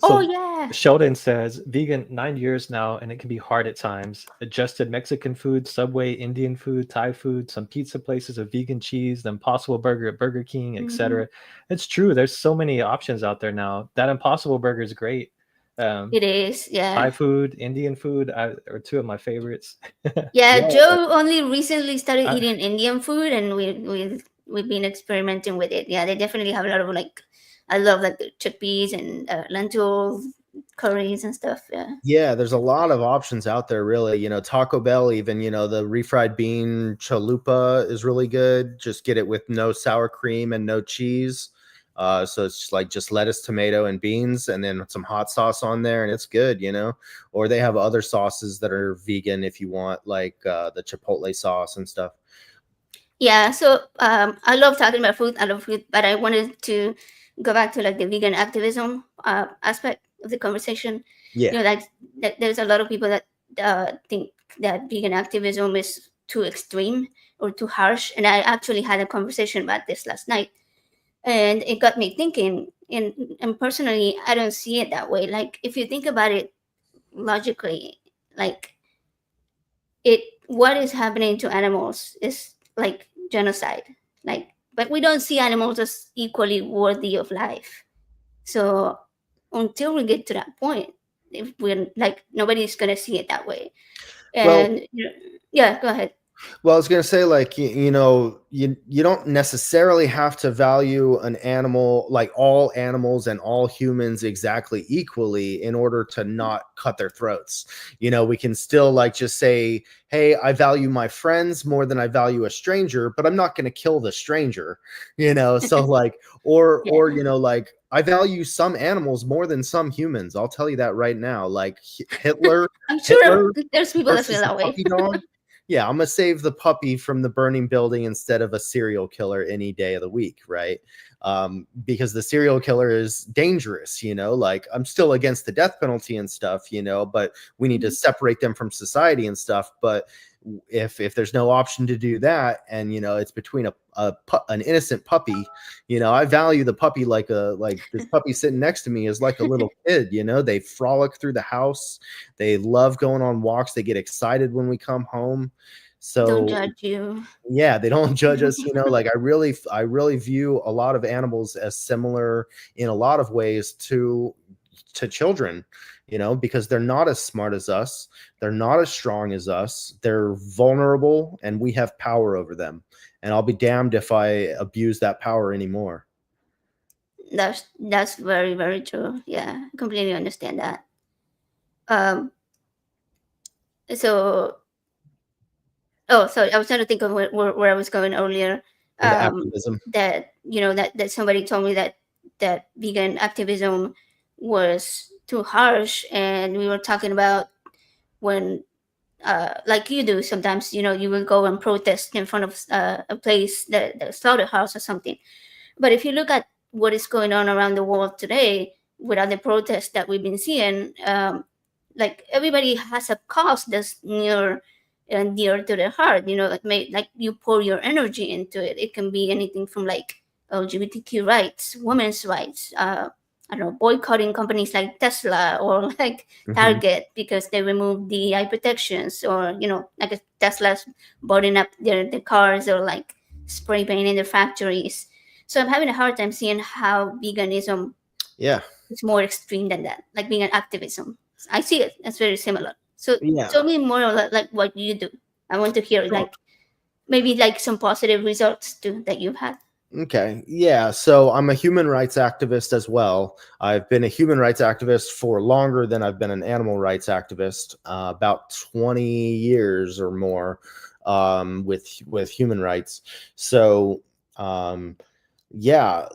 Oh So yeah. Sheldon says, vegan 9 years now, and it can be hard at times. Adjusted Mexican food, Subway, Indian food, Thai food, some pizza places of vegan cheese, the Impossible Burger at Burger King, Hmm. etc. It's true. There's so many options out there now. That Impossible Burger is great. Um, It is. Thai Yeah. food, Indian food are two of my favorites. Yeah. Yeah. Joe only recently started I, eating Indian food, and we've been experimenting with it. Yeah, they definitely have a lot of like, I love like the chickpeas and lentils, curries and stuff. Yeah. Yeah, there's a lot of options out there, really. You know, Taco Bell, even, you know, the refried bean chalupa is really good. Just get it with no sour cream and no cheese. So it's just like just lettuce, tomato, and beans, and then some hot sauce on there, and it's good, you know. Or they have other sauces that are vegan if you want, like the chipotle sauce and stuff. Yeah, so I love talking about food. I love food, but I wanted to go back to like the vegan activism aspect of the conversation. Yeah. Like there's a lot of people that think that vegan activism is too extreme or too harsh, and I actually had a conversation about this last night, and it got me thinking. And personally, I don't see it that way. Like if you think about it logically, like it what is happening to animals is like genocide, like, but we don't see animals as equally worthy of life. So until we get to that point, if we're like, nobody's gonna see it that way. Well, And yeah, go ahead. Well, I was going to say, like, you know, you don't necessarily have to value an animal, like all animals and all humans, exactly equally in order to not cut their throats. You know, we can still like just say, hey, I value my friends more than I value a stranger, but I'm not going to kill the stranger, you know? So like, Yeah, you know, like I value some animals more than some humans. I'll tell you that right now. Like Hitler, I'm sure Hitler there's people that feel versus the that way. puppy dog. Yeah, I'm gonna save the puppy from the burning building instead of a serial killer any day of the week, right? because the serial killer is dangerous, you know, like I'm still against the death penalty and stuff, you know, but we need to separate them from society and stuff. But if there's no option to do that, and you know it's between an innocent puppy, you know, I value the puppy like this puppy sitting next to me is like a little kid, you know, they frolic through the house, they love going on walks, they get excited when we come home. So don't judge you. Yeah, they don't judge us, you know, like I really view a lot of animals as similar in a lot of ways to children, you know, because they're not as smart as us, they're not as strong as us, they're vulnerable, and we have power over them. And I'll be damned if I abuse that power anymore. That's very, very true. Yeah, I completely understand that. Um, so oh, sorry, I was trying to think of where I was going earlier. With activism. That that somebody told me that vegan activism was too harsh, and we were talking about when, like you do sometimes, you will go and protest in front of a place, the slaughterhouse or something. But if you look at what is going on around the world today with other protests that we've been seeing, like everybody has a cause that's near and dear to their heart. Like you pour your energy into it. It can be anything from like LGBTQ rights, women's rights. I don't know, boycotting companies like Tesla or like Target because they removed the eye protections, or like Tesla's boarding up their cars, or like spray painting their factories. So I'm having a hard time seeing how veganism is more extreme than that, like vegan activism. I see it as very similar. So tell me more of like what you do. I want to hear like maybe like some positive results too that you've had. Okay. Yeah. So I'm a human rights activist as well. I've been a human rights activist for longer than I've been an animal rights activist, about 20 years or more, with human rights. So, yeah,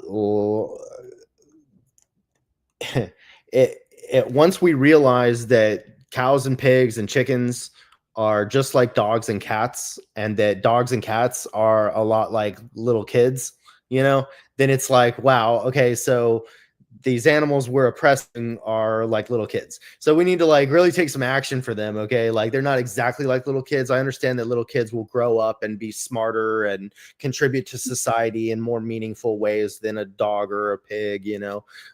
once we realize that cows and pigs and chickens are just like dogs and cats, and that dogs and cats are a lot like little kids, then it's like, wow, okay, so these animals we're oppressing are like little kids. So we need to like really take some action for them. Okay. Like they're not exactly like little kids. I understand that little kids will grow up and be smarter and contribute to society in more meaningful ways than a dog or a pig,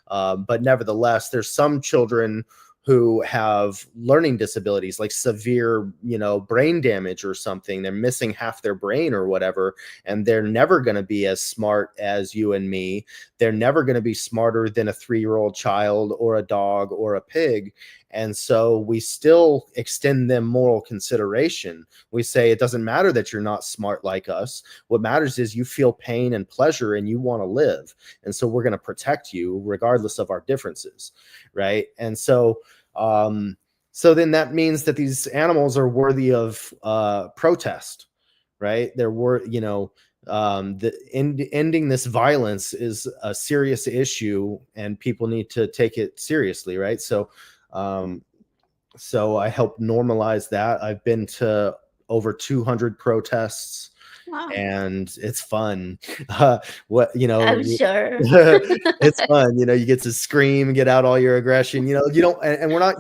but nevertheless, there's some children who have learning disabilities, like severe, brain damage or something. They're missing half their brain or whatever, and they're never going to be as smart as you and me. They're never going to be smarter than a 3-year-old child or a dog or a pig. And so we still extend them moral consideration. We say, it doesn't matter that you're not smart like us. What matters is you feel pain and pleasure and you want to live. And so we're going to protect you regardless of our differences. Right. And so, so then that means that these animals are worthy of protest, right? Ending this violence is a serious issue, and people need to take it seriously, right? So I help normalize that. I've been to over 200 protests. Wow. And it's fun. I'm sure. It's fun. You get to scream, get out all your aggression. You don't, and we're not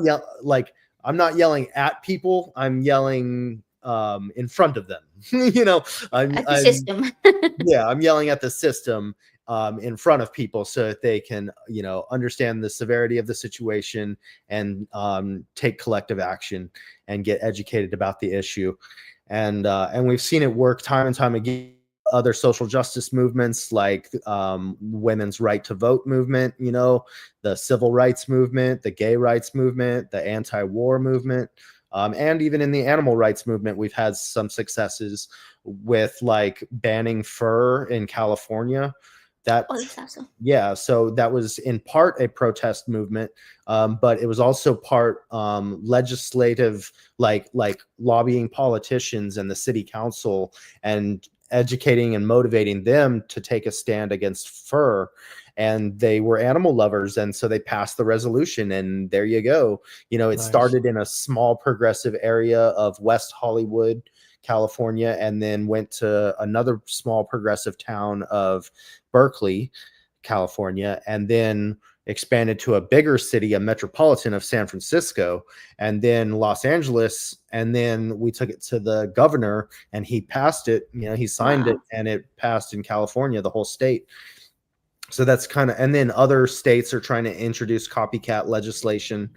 I'm not yelling at people. I'm yelling in front of them. At the system. Yeah, I'm yelling at the system in front of people so that they can, understand the severity of the situation and take collective action and get educated about the issue. And we've seen it work time and time again. Other social justice movements like women's right to vote movement, the civil rights movement, the gay rights movement, the anti-war movement, and even in the animal rights movement, we've had some successes with like banning fur in California. That's awesome. Yeah, so that was in part a protest movement, but it was also part legislative, like lobbying politicians and the city council and educating and motivating them to take a stand against fur. And they were animal lovers, and so they passed the resolution, and there you go. It Nice. Started in a small progressive area of West Hollywood, California, and then went to another small progressive town of Berkeley. California, and then expanded to a bigger city, a metropolitan of San Francisco, and then Los Angeles. And then we took it to the governor and he passed it, he signed it, and it passed in California, the whole state. So that's kind of, and then other states are trying to introduce copycat legislation.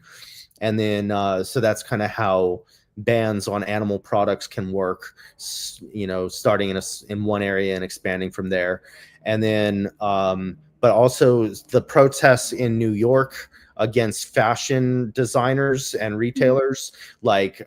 And then, so that's kind of how bans on animal products can work, starting in one area and expanding from there. And then, but also the protests in New York against fashion designers and retailers like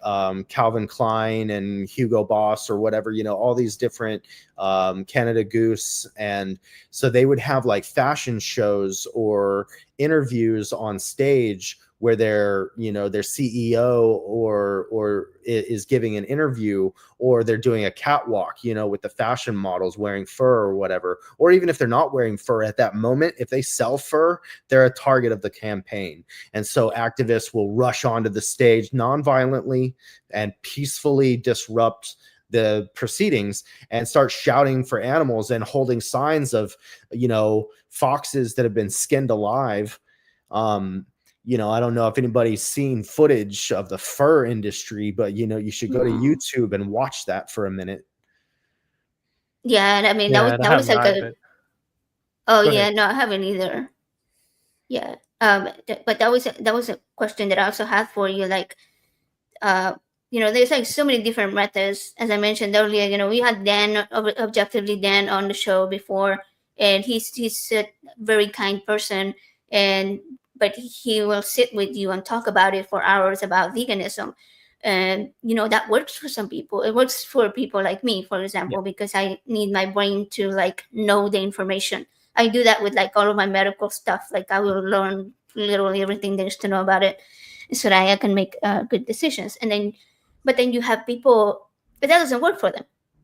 Calvin Klein and Hugo Boss or whatever, all these different Canada Goose. And so they would have like fashion shows or interviews on stage where their CEO or is giving an interview, or they're doing a catwalk, with the fashion models wearing fur or whatever. Or even if they're not wearing fur at that moment, if they sell fur, they're a target of the campaign. And so activists will rush onto the stage non-violently and peacefully disrupt the proceedings and start shouting for animals and holding signs of, foxes that have been skinned alive. I don't know if anybody's seen footage of the fur industry, but you should go to YouTube and watch that for a minute. Yeah, and I mean Yeah, that was like a. Oh Go yeah, ahead. no, I haven't either. Yeah, but that was a question that I also had for you. Like, there's like so many different methods. As I mentioned earlier, we had Dan, objectively Dan, on the show before, and he's a very kind person, but he will sit with you and talk about it for hours about veganism. And that works for some people. It works for people like me, for example, because I need my brain to like know the information. I do that with like all of my medical stuff. Like I will learn literally everything there is to know about it, so that I can make good decisions. But then you have people, but that doesn't work for them,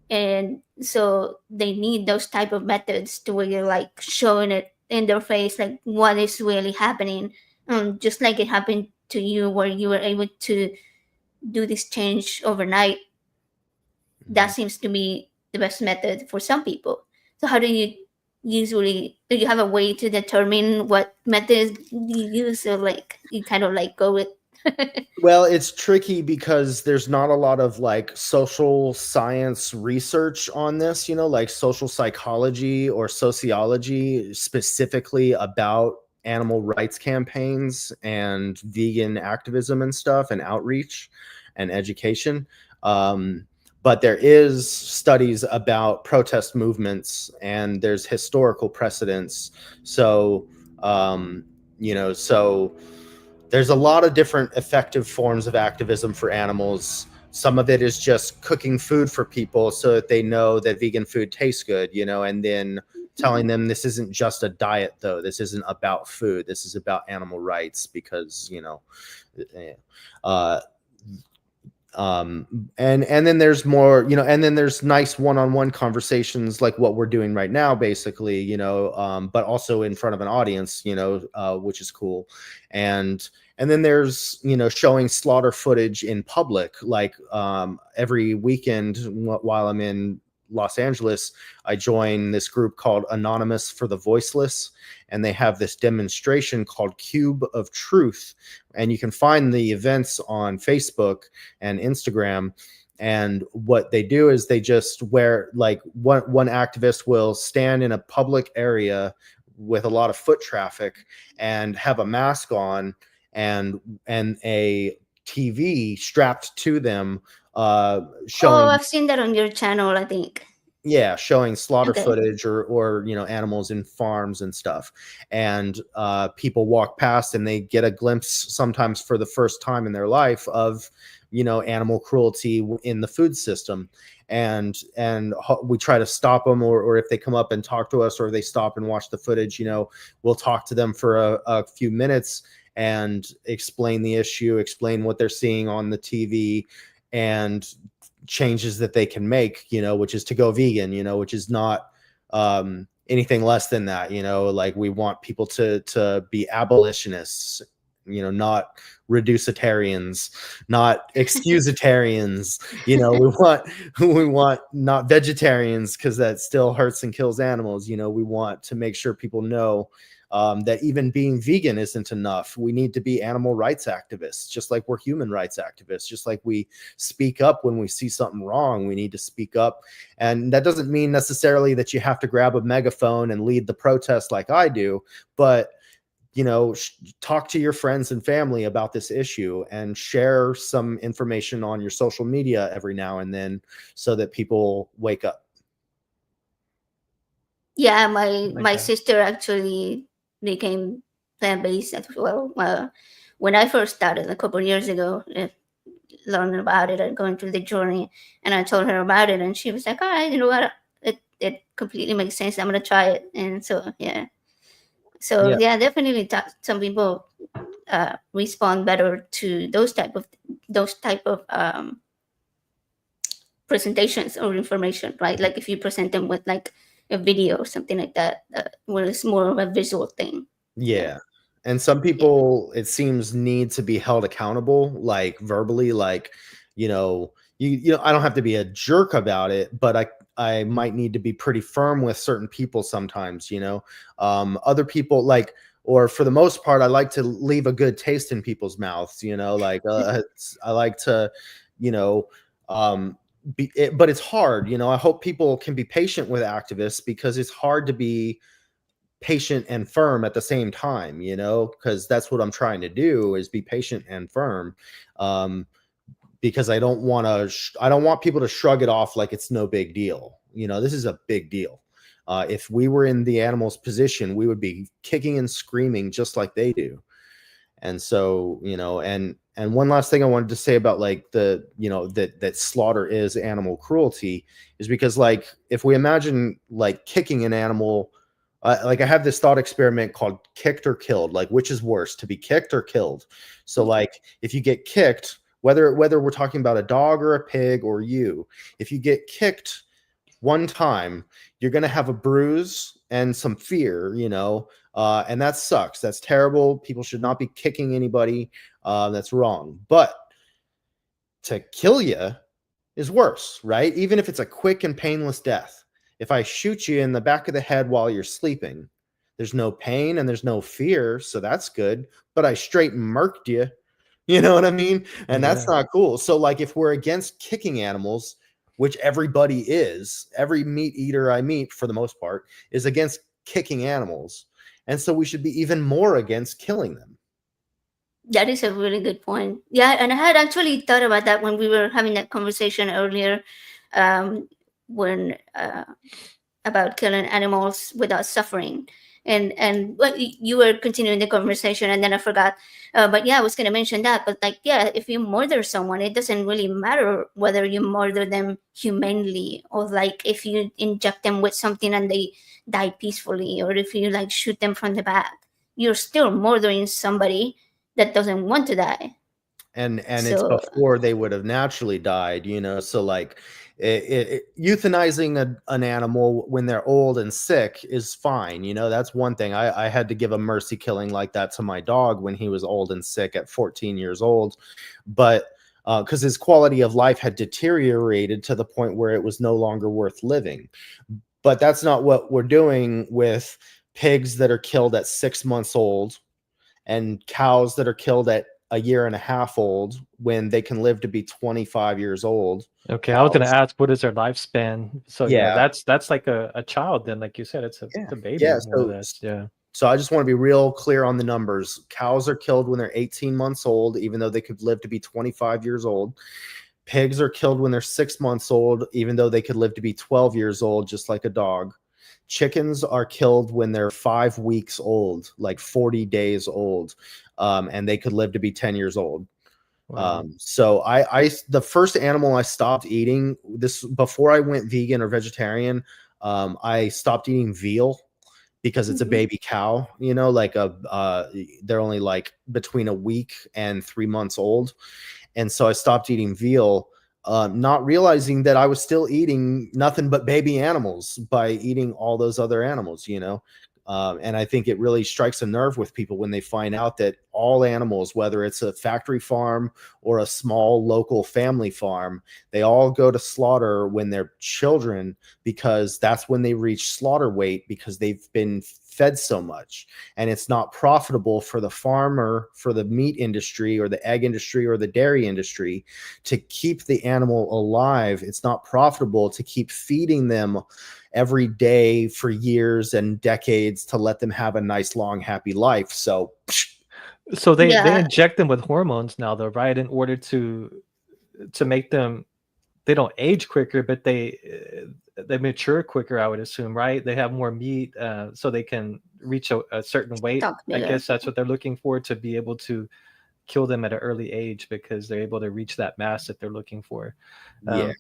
and so they need those type of methods to where you're like showing it in their face, like what is really happening, just like it happened to you, where you were able to do this change overnight. That seems to be the best method for some people. So how do you have a way to determine what method you use, or like you kind of like go with? Well, it's tricky because there's not a lot of like social science research on this, like social psychology or sociology specifically about animal rights campaigns and vegan activism and stuff, and outreach and education. But there is studies about protest movements, and there's historical precedents. So, so there's a lot of different effective forms of activism for animals. Some of it is just cooking food for people so that they know that vegan food tastes good, and then telling them this isn't just a diet, though. This isn't about food. This is about animal rights, because, and then there's more, and then there's nice one-on-one conversations like what we're doing right now, basically, but also in front of an audience, which is cool. And then there's, showing slaughter footage in public, like every weekend while I'm in Los Angeles, I join this group called Anonymous for the Voiceless, and they have this demonstration called Cube of Truth, and you can find the events on Facebook and Instagram. And what they do is they just wear, like, one activist will stand in a public area with a lot of foot traffic and have a mask on and a TV strapped to them, showing. Oh, I've seen that on your channel, I think. Yeah, showing slaughter footage or animals in farms and stuff. And people walk past and they get a glimpse, sometimes for the first time in their life, of animal cruelty in the food system. And we try to stop them, or if they come up and talk to us, or they stop and watch the footage, we'll talk to them for a few minutes and explain the issue, explain what they're seeing on the TV, and changes that they can make, which is to go vegan, which is not anything less than that. Like, we want people to be abolitionists, not reducitarians, not excusitarians. You know, we want not vegetarians because that still hurts and kills animals. You know, we want to make sure people know that even being vegan isn't enough. We need to be animal rights activists, just like we're human rights activists, just like we speak up when we see something wrong. We need to speak up. And that doesn't mean necessarily that you have to grab a megaphone and lead the protest like I do, but you know, talk to your friends and family about this issue and share some information on your social media every now and then so that people wake up. Yeah, my Okay. sister actually became plant-based as well. When I first started a couple of years ago, learning about it and going through the journey, and I told her about it, and she was like, "All right, you know what? It completely makes sense. I'm gonna try it." And so yeah, Yeah. definitely some people respond better to those type of presentations or information, right? Like if you present them with like a video or something like that, where it's more of a visual thing. Yeah. And some people, it seems, need to be held accountable, like verbally, like, you know, you know, I don't have to be a jerk about it, but I might need to be pretty firm with certain people sometimes, you know. Other people, like, or for the most part, I like to leave a good taste in people's mouths, you know, like I like to, you know, but it's hard, you know. I hope people can be patient with activists because it's hard to be patient and firm at the same time, you know, because that's what I'm trying to do is be patient and firm. Because I don't want to, I don't want people to shrug it off like it's no big deal. You know, this is a big deal. If we were in the animal's position, we would be kicking and screaming just like they do. And so, you know, and one last thing I wanted to say about like the, you know, that slaughter is animal cruelty is because like if we imagine like kicking an animal, like I have this thought experiment called kicked or killed, like which is worse, to be kicked or killed. So like if you get kicked, whether we're talking about a dog or a pig or you, if you get kicked one time, you're going to have a bruise and some fear, you know, and that sucks. That's terrible. People should not be kicking anybody. That's wrong. But to kill you is worse, right? Even if it's a quick and painless death. If I shoot you in the back of the head while you're sleeping, there's no pain and there's no fear, so that's good. But I straight murked you. You know what I mean? And that's not cool. So like if we're against kicking animals, which everybody is, every meat eater I meet for the most part is against kicking animals. And so we should be even more against killing them. That is a really good point. Yeah, and I had actually thought about that when we were having that conversation earlier, when about killing animals without suffering. And well, you were continuing the conversation, and then I forgot. But yeah, I was gonna mention that. But like, yeah, if you murder someone, it doesn't really matter whether you murder them humanely or like if you inject them with something and they die peacefully, or if you like shoot them from the back. You're still murdering somebody that doesn't want to die. And it's So before they would have naturally died, you know. So like euthanizing an animal when they're old and sick is fine, you know. That's one thing. I had to give a mercy killing like that to my dog when he was old and sick at 14 years old, but because his quality of life had deteriorated to the point where it was no longer worth living. But that's not what we're doing with pigs that are killed at 6 months old and cows that are killed at a year and a half old when they can live to be 25 years old. Okay, I was gonna ask what is their lifespan. So yeah, Yeah. that's like a child then, like you said, it's a baby. Yeah. More or less. Yeah. So I just want to be real clear on the numbers. Cows are killed when they're 18 months old, even though they could live to be 25 years old. Pigs are killed when they're 6 months old, even though they could live to be 12 years old, just like a dog. Chickens are killed when they're 5 weeks old, like 40 days old, and they could live to be 10 years old. Wow. So the first animal I stopped eating, this before I went vegan or vegetarian, I stopped eating veal because it's a baby cow, you know, like they're only like between a week and 3 months old. And so I stopped eating veal, not realizing that I was still eating nothing but baby animals by eating all those other animals, you know. And I think it really strikes a nerve with people when they find out that all animals, whether it's a factory farm or a small local family farm, they all go to slaughter when they're children, because that's when they reach slaughter weight, because they've been fed so much. And it's not profitable for the farmer, for the meat industry or the egg industry or the dairy industry to keep the animal alive. It's not profitable to keep feeding them every day for years and decades to let them have a nice, long, happy life. So they Yeah. inject them with hormones now, though, right? In order to make them, they don't age quicker, but they mature quicker, I would assume, right? They have more meat, so they can reach a certain weight. Talk I better. guess that's what they're looking for, to be able to kill them at an early age, because they're able to reach that mass that they're looking for. yeah.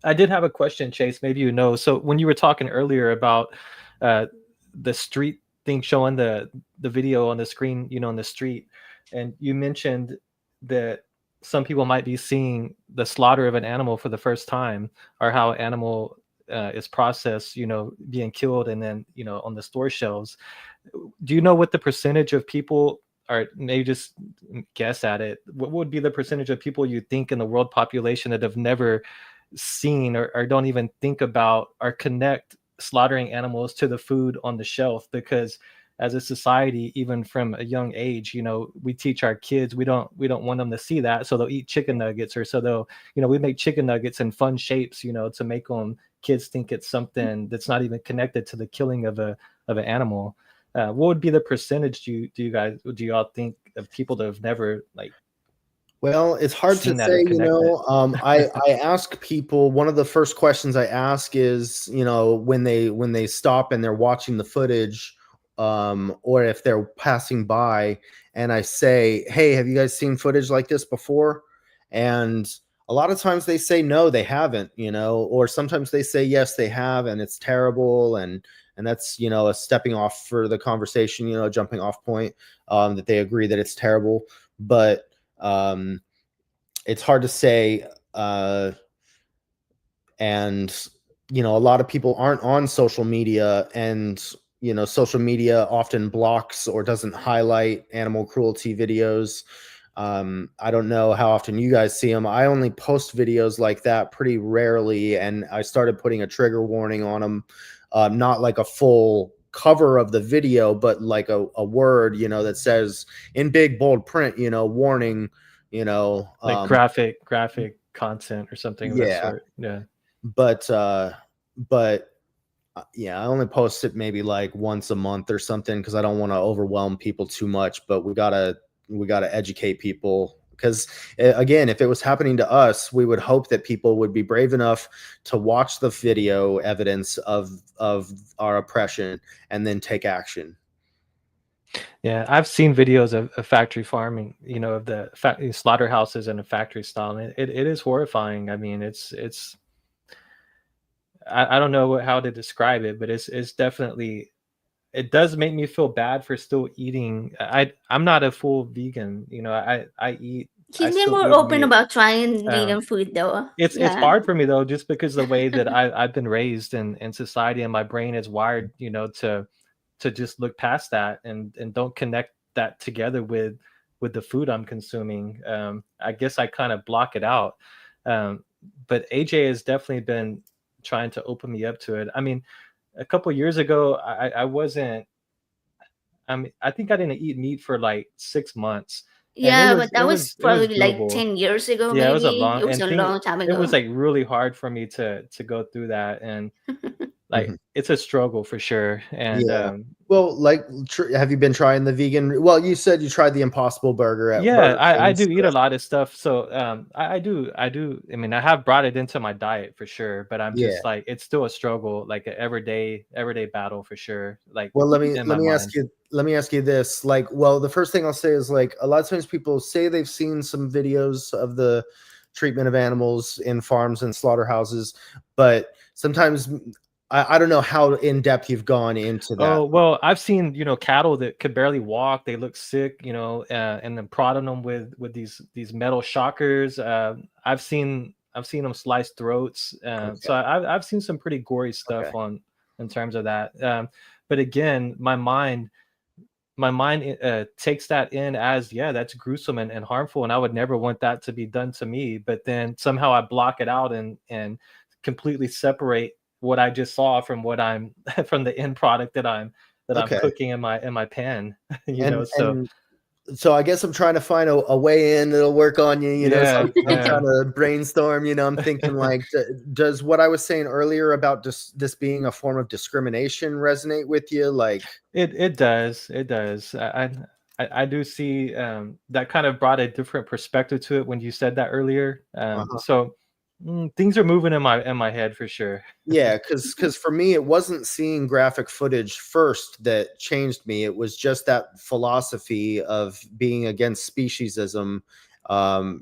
I did have a question, Chase. Maybe you know. So when you were talking earlier about the street thing, showing the video on the screen, on the street, and you mentioned that some people might be seeing the slaughter of an animal for the first time, or how an animal is processed, being killed, and then on the store shelves. Do you know what the percentage of people, or maybe just guess at it, what would be the percentage of people you think in the world population that have never seen, or don't even think about or connect slaughtering animals to the food on the shelf? Because as a society, even from a young age, we teach our kids, we don't want them to see that, so they'll eat chicken nuggets, or so they'll, we make chicken nuggets in fun shapes, to make them, kids think it's something that's not even connected to the killing of an animal. What would be the percentage, do you all think, of people that have never, like, Well, it's hard to seen that or say, connected? I ask people, one of the first questions I ask is, when they stop and they're watching the footage, or if they're passing by, and I say, hey, have you guys seen footage like this before? And a lot of times they say no, they haven't, or sometimes they say yes, they have, and it's terrible, and that's, a stepping off for the conversation, a jumping off point, that they agree that it's terrible. But it's hard to say. And, a lot of people aren't on social media, and, social media often blocks or doesn't highlight animal cruelty videos. I don't know how often you guys see them. I only post videos like that pretty rarely, and I started putting a trigger warning on them, not like a full cover of the video, but like a word, that says in big bold print, warning, Like graphic content or something of that yeah. sort. Yeah. But yeah, I only post it maybe like once a month or something, because I don't want to overwhelm people too much. But we gotta educate people, because again, if it was happening to us, we would hope that people would be brave enough to watch the video evidence of our oppression and then take action. Yeah, I've seen videos of factory farming, of the slaughterhouses and the factory style, and it is horrifying. I mean, I don't know how to describe it, but it's definitely, it does make me feel bad for still eating. I'm not a full vegan, I He's been still more eat open meat. about trying Um, vegan food, though. it's Yeah. hard for me, though, just because the way that I've been raised in society, and my brain is wired, to just look past that, and don't connect that together with the food I'm consuming. I guess I kind of block it out. But AJ has definitely been trying to open me up to it. I mean, a couple years ago, I wasn't. I mean, I think I didn't eat meat for like 6 months, and Yeah, but that was it was probably like doable. 10 years ago, Yeah, it was a maybe. long It was and a thing. long time It was ago. like really hard for me to go through that, and like Mhm. it's a struggle for sure. And Yeah. Well, like, have you been trying the vegan? Well, you said you tried the Impossible Burger at yeah, Burger I King. do eat a lot of stuff. So I do. I mean, I have brought it into my diet for sure, but I'm Yeah. just like, it's still a struggle, like an everyday battle for sure. Like, Well, in my mind. let me ask you this. Like, well, the first thing I'll say is, like, a lot of times people say they've seen some videos of the treatment of animals in farms and slaughterhouses, but sometimes I don't know how in depth you've gone into that. Oh, well, I've seen, cattle that could barely walk. They look sick, and then prodding them with these metal shockers. I've seen them slice throats. Okay. So I've seen some pretty gory Okay. stuff in terms of that. but again, my mind takes that in as, yeah, that's gruesome and harmful, and I would never want that to be done to me. But then somehow I block it out and completely separate what I just saw from what I'm from the end product that I'm Okay. cooking in my pan. And So so I guess I'm trying to find a way in that'll work on you, so yeah, I'm trying to brainstorm, I'm thinking like, does what I was saying earlier about this being a form of discrimination resonate with you? Like it does. I do see that kind of brought a different perspective to it when you said that earlier. So things are moving in my head for sure. Yeah, because for me, it wasn't seeing graphic footage first that changed me. It was just that philosophy of being against speciesism, and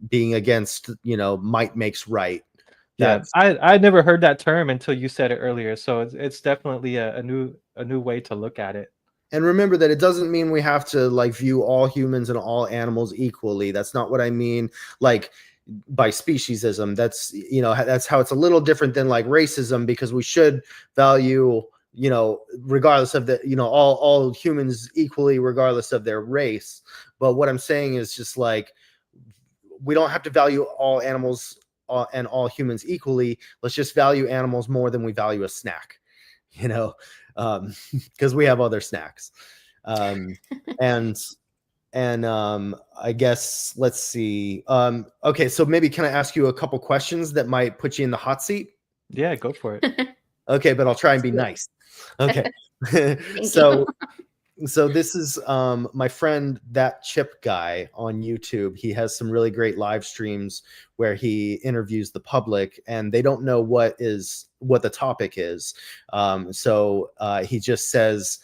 being against, might makes right. Yeah, I never heard that term until you said it earlier. So it's definitely a new way to look at it. And remember that it doesn't mean we have to like view all humans and all animals equally. That's not what I mean. Like by speciesism, that's how it's a little different than like racism, because we should value, regardless of the, all humans equally, regardless of their race. But what I'm saying is just like, we don't have to value all animals and all humans equally. Let's just value animals more than we value a snack, because we have other snacks. And I guess, let's see. Okay, so maybe can I ask you a couple questions that might put you in the hot seat? Yeah, go for it. Okay, but I'll try and be nice. Okay. So this is my friend That Chip Guy on YouTube. He has some really great live streams where he interviews the public, and they don't know what the topic is. So he just says,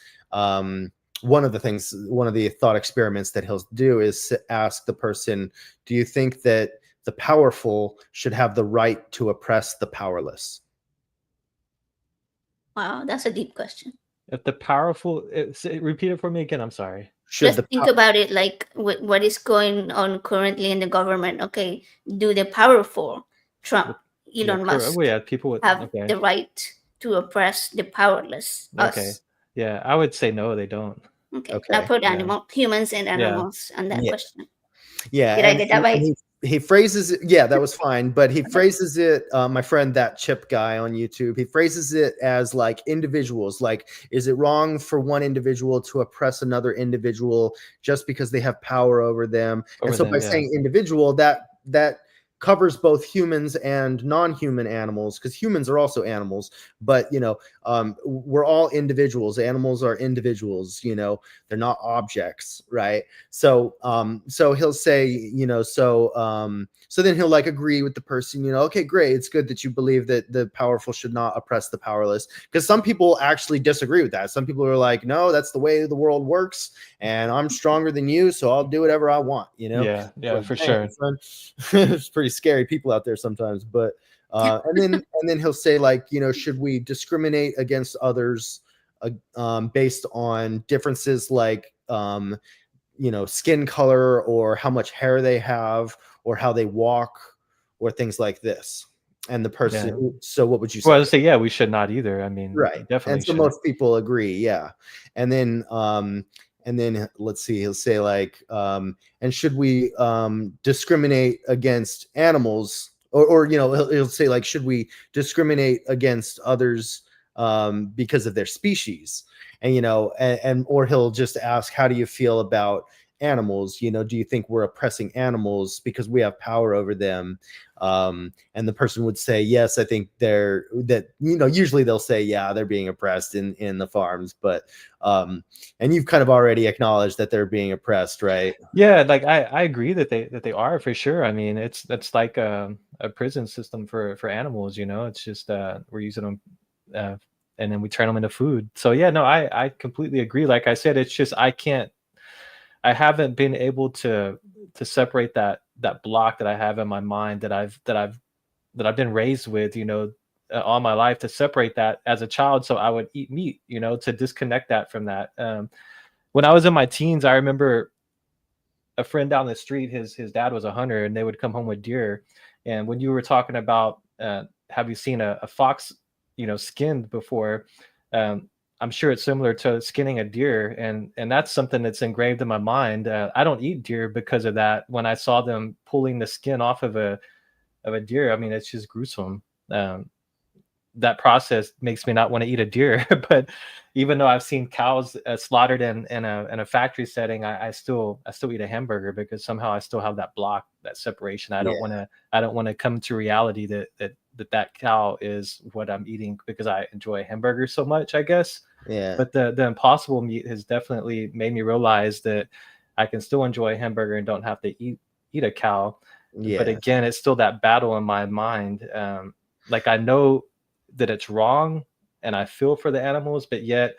one of the thought experiments that he'll do is ask the person, do you think that the powerful should have the right to oppress the powerless? Wow, that's a deep question. If the powerful, repeat it for me again. I'm sorry. Just think about it, like what is going on currently in the government. Okay, do the powerful, Trump, Elon Musk, people have the right to oppress the powerless? Okay. Us? Yeah, I would say no, they don't. Okay. Now put humans and animals on that question. Yeah. Did I get that right? He phrases it, yeah, that was fine, but he phrases it, my friend That Chip Guy on YouTube, he phrases it as like individuals, like, is it wrong for one individual to oppress another individual just because they have power over them? Saying individual, that covers both humans and non-human animals, because humans are also animals, but we're all individuals. Animals are individuals, they're not objects, right? So he'll say, so then he'll like agree with the person, okay, great, it's good that you believe that the powerful should not oppress the powerless, because some people actually disagree with that. Some people are like, no, that's the way the world works, and I'm stronger than you, so I'll do whatever I want, Yeah, for sure. It's pretty scary people out there sometimes, but and then he'll say, like, should we discriminate against others based on differences like skin color, or how much hair they have, or how they walk, or things like this? And the person, so what would you say? Well, I would say, yeah, we should not either. I mean, right, definitely. And so most people agree, yeah. And then let's see, he'll say like, and should we discriminate against animals, or he'll say like, should we discriminate against others because of their species? And or he'll just ask, how do you feel about animals? Do you think we're oppressing animals because we have power over them? And the person would say, yes, I think usually they'll say, yeah, they're being oppressed in the farms, but and you've kind of already acknowledged that they're being oppressed, right? Yeah, like I agree that they are, for sure. I mean, that's like a prison system for animals. It's just we're using them and then we turn them into food. So yeah, no, I completely agree. Like I said, it's just I haven't been able to separate that block that I have in my mind that I've been raised with, all my life, to separate that as a child. So I would eat meat, to disconnect that from that. When I was in my teens, I remember a friend down the street, his dad was a hunter, and they would come home with deer. And when you were talking about, have you seen a fox skinned before. I'm sure it's similar to skinning a deer, and that's something that's engraved in my mind. I don't eat deer because of that. When I saw them pulling the skin off of a deer, I mean, it's just gruesome. That process makes me not want to eat a deer. But even though I've seen cows slaughtered in a factory setting, I still eat a hamburger because somehow I still have that block, that separation. I don't want to come to reality that cow is what I'm eating because I enjoy hamburgers so much, I guess. Yeah. But the impossible meat has definitely made me realize that I can still enjoy a hamburger and don't have to eat a cow. Yeah. But again, it's still that battle in my mind. Like I know that it's wrong and I feel for the animals, but yet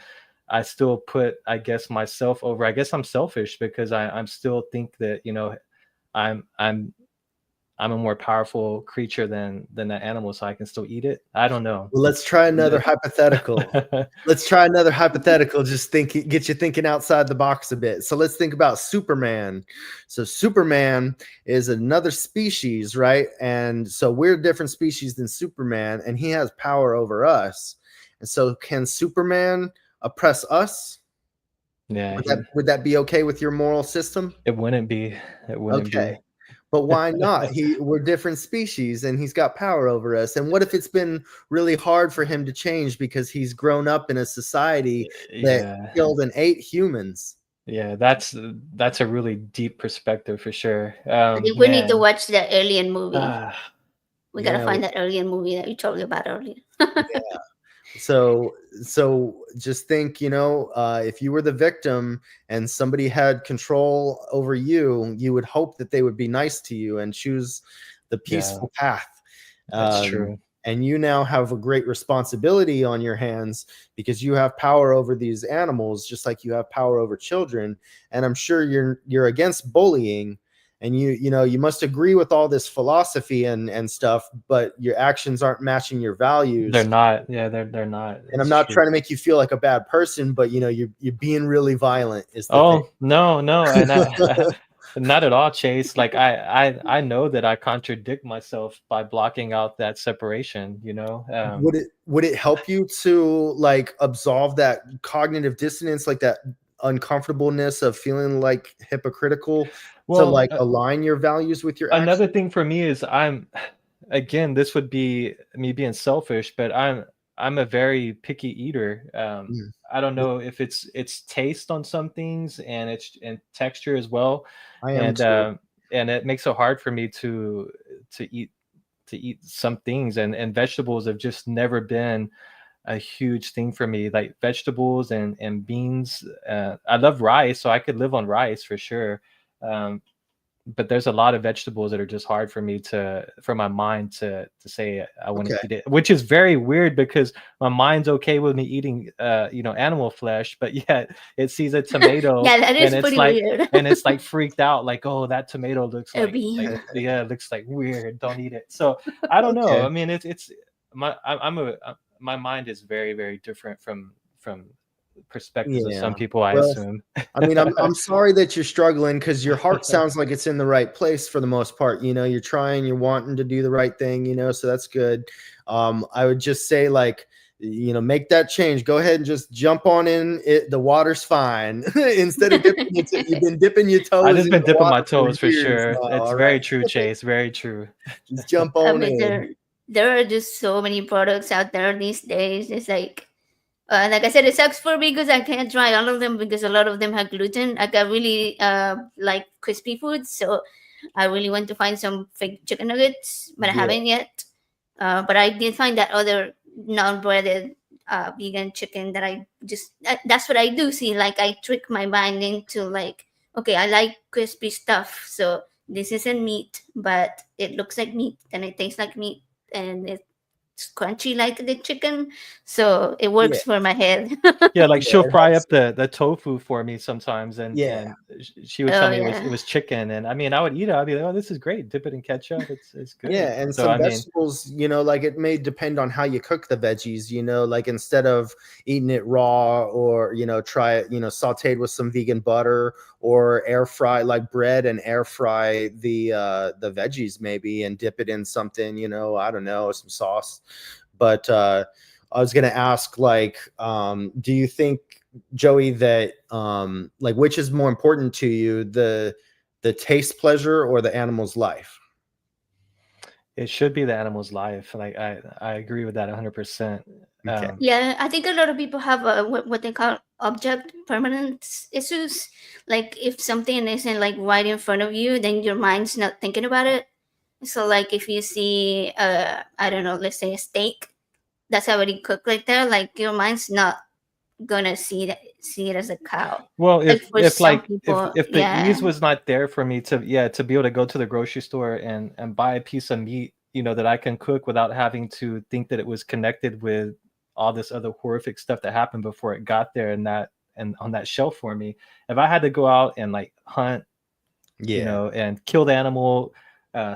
I still put, I guess, myself over. I guess I'm selfish because I'm still think that, I'm a more powerful creature than that animal, so I can still eat it. I don't know. Well, let's try another hypothetical. Let's try another hypothetical. Just get you thinking outside the box a bit. So let's think about Superman. So Superman is another species, right? And so we're a different species than Superman, and he has power over us. And so can Superman oppress us? Yeah. Would that be okay with your moral system? It wouldn't be. It wouldn't be. But why not? We're different species and he's got power over us. And what if it's been really hard for him to change because he's grown up in a society that killed and ate humans? Yeah, that's a really deep perspective for sure. I think we need to watch the Alien movie. We gotta find that Alien movie that you told me about earlier. Yeah. So just think, if you were the victim and somebody had control over you, you would hope that they would be nice to you and choose the peaceful path. That's true. And you now have a great responsibility on your hands because you have power over these animals, just like you have power over children. And I'm sure you're against bullying. And you must agree with all this philosophy and stuff, but your actions aren't matching your values. They're not. Yeah, they're not. And I'm not trying to make you feel like a bad person, but you're being really violent. No, and not at all, Chase. Like I know that I contradict myself by blocking out that separation. Would it help you to like absolve that cognitive dissonance, like that uncomfortableness of feeling like hypocritical? To like align your values with your another actions? thing for me is again, this would be me being selfish, but I'm a very picky eater. I don't know if it's taste on some things and texture as well. I am too. And it makes it hard for me to eat some things, and vegetables have just never been a huge thing for me, like vegetables and beans. I love rice, so I could live on rice for sure. But there's a lot of vegetables that are just hard for me for my mind to say I want to eat it, which is very weird because my mind's okay with me eating animal flesh, but yet it sees a tomato that is pretty weird. and it's like freaked out, like, oh, that tomato looks like it looks like weird, don't eat it. So I don't know. I mean, it's my mind is very, very different from perspectives of some people, I assume. I mean, I'm sorry that you're struggling because your heart sounds like it's in the right place for the most part. You're trying, you're wanting to do the right thing, so that's good. I would just say, like, make that change. Go ahead and just jump on in. The water's fine. Instead of dipping you've been dipping your toes. I've just been dipping my toes for sure. It's very true, Chase. Very true. Just jump on in. There are just so many products out there these days. It's like I said, it sucks for me because I can't try all of them because a lot of them have gluten. Like I really like crispy foods, so I really want to find some fake chicken nuggets, but I haven't yet. But I did find that other non-breaded vegan chicken that that's what I do. See, like I trick my mind into like, okay, I like crispy stuff, so this isn't meat, but it looks like meat and it tastes like meat and it's crunchy like the chicken, so it works for my head. Like she'll fry up the tofu for me sometimes, and she would tell me it was chicken, and I mean I would eat it. I'd be like, oh, this is great, dip it in ketchup, it's good. And so some vegetables, like it may depend on how you cook the veggies, like instead of eating it raw, or try it sauteed with some vegan butter, or air fry like bread and air fry the veggies maybe and dip it in something, I don't know, some sauce. But I was gonna ask, like, do you think, Joey, that like, which is more important to you, the taste pleasure or the animal's life? It should be the animal's life. Like I agree with that 100%. Okay. Yeah, I think a lot of people have what they call object permanence issues. Like if something isn't like right in front of you, then your mind's not thinking about it. So like if you see I don't know, let's say a steak that's already cooked right there, like your mind's not gonna see it as a cow. Well, Like for if some like people, if the yeah. ease was not there for me to be able to go to the grocery store and buy a piece of meat, you know, that I can cook without having to think that it was connected with all this other horrific stuff that happened before it got there and on that shelf for me. If I had to go out and like hunt, you Yeah. know, and kill the animal,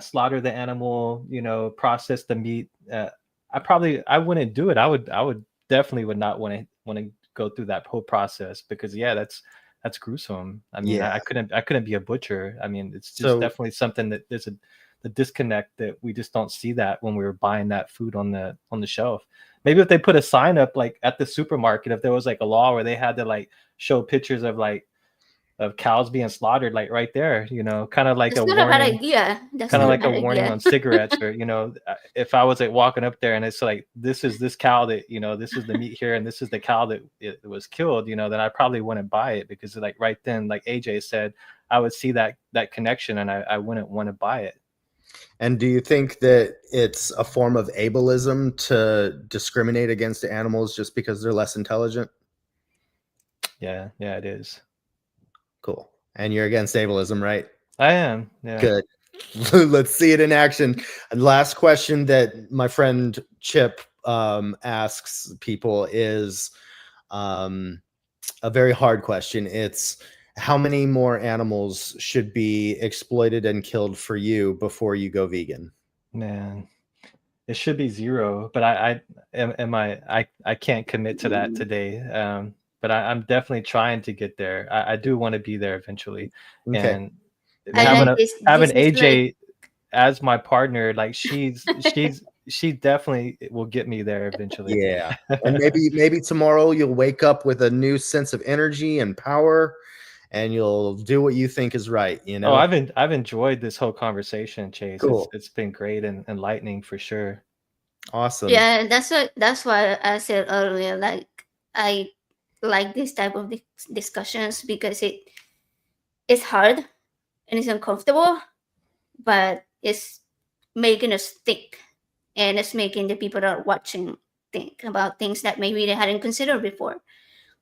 slaughter the animal, you know, process the meat, I wouldn't do it. I would definitely would not want to go through that whole process because that's gruesome. I mean, Yeah. I couldn't be a butcher. I mean, it's just So definitely something that there's the disconnect that we just don't see that when we were buying that food on the shelf. Maybe if they put a sign up like at the supermarket, if there was like a law where they had to like show pictures of like of cows being slaughtered like right there, you know, kind of like That's a not a bad warning, idea. That's kind of not a like a bad warning idea. on cigarettes, or you know, if I was like walking up there and it's like this is this cow that, you know, this is the meat here and this is the cow that it was killed, you know, then I probably wouldn't buy it because like right then, like AJ said, I would see that connection and I wouldn't want to buy it. And do you think that it's a form of ableism to discriminate against animals just because they're less intelligent? Yeah, it is. Cool. And you're against ableism, right? I am. Yeah. Good. Let's see it in action. And last question that my friend Chip asks people is a very hard question. It's how many more animals should be exploited and killed for you before you go vegan? Man, it should be 0, but I can't commit to that today. But I'm definitely trying to get there. I do want to be there eventually. Okay. And I having like this. having This is AJ like as my partner, like she definitely will get me there eventually. Yeah. And maybe tomorrow you'll wake up with a new sense of energy and power and you'll do what you think is right, you know? Oh, I've enjoyed this whole conversation, Chase. Cool. It's been great and enlightening for sure. Awesome. yeah. That's why I said earlier. Like I like this type of discussions because it's hard and it's uncomfortable, but it's making us think, and it's making the people that are watching think about things that maybe they hadn't considered before.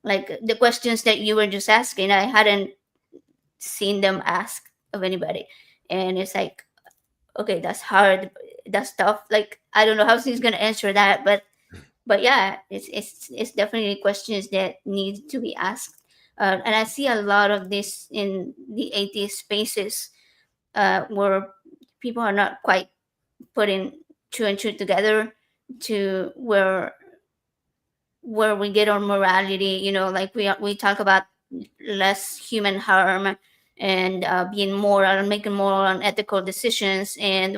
Like the questions that you were just asking, I hadn't seen them ask of anybody, and it's like, okay, that's hard, that's tough. Like I don't know how she's gonna answer that, but yeah, it's definitely questions that need to be asked. And I see a lot of this in the atheist spaces, where people are not quite putting two and two together to where we get our morality. You know, like we talk about less human harm and being moral and making moral and ethical decisions, and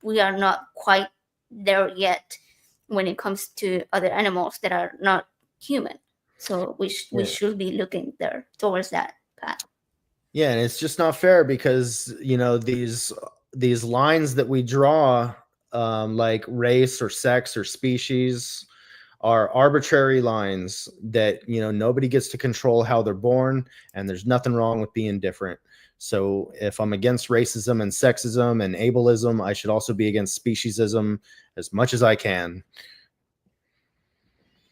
we are not quite there yet when it comes to other animals that are not human. So we should be looking there towards that path. Yeah, and it's just not fair because, you know, these lines that we draw, like race or sex or species, are arbitrary lines that, you know, nobody gets to control how they're born, and there's nothing wrong with being different. So if I'm against racism and sexism and ableism, I should also be against speciesism as much as I can.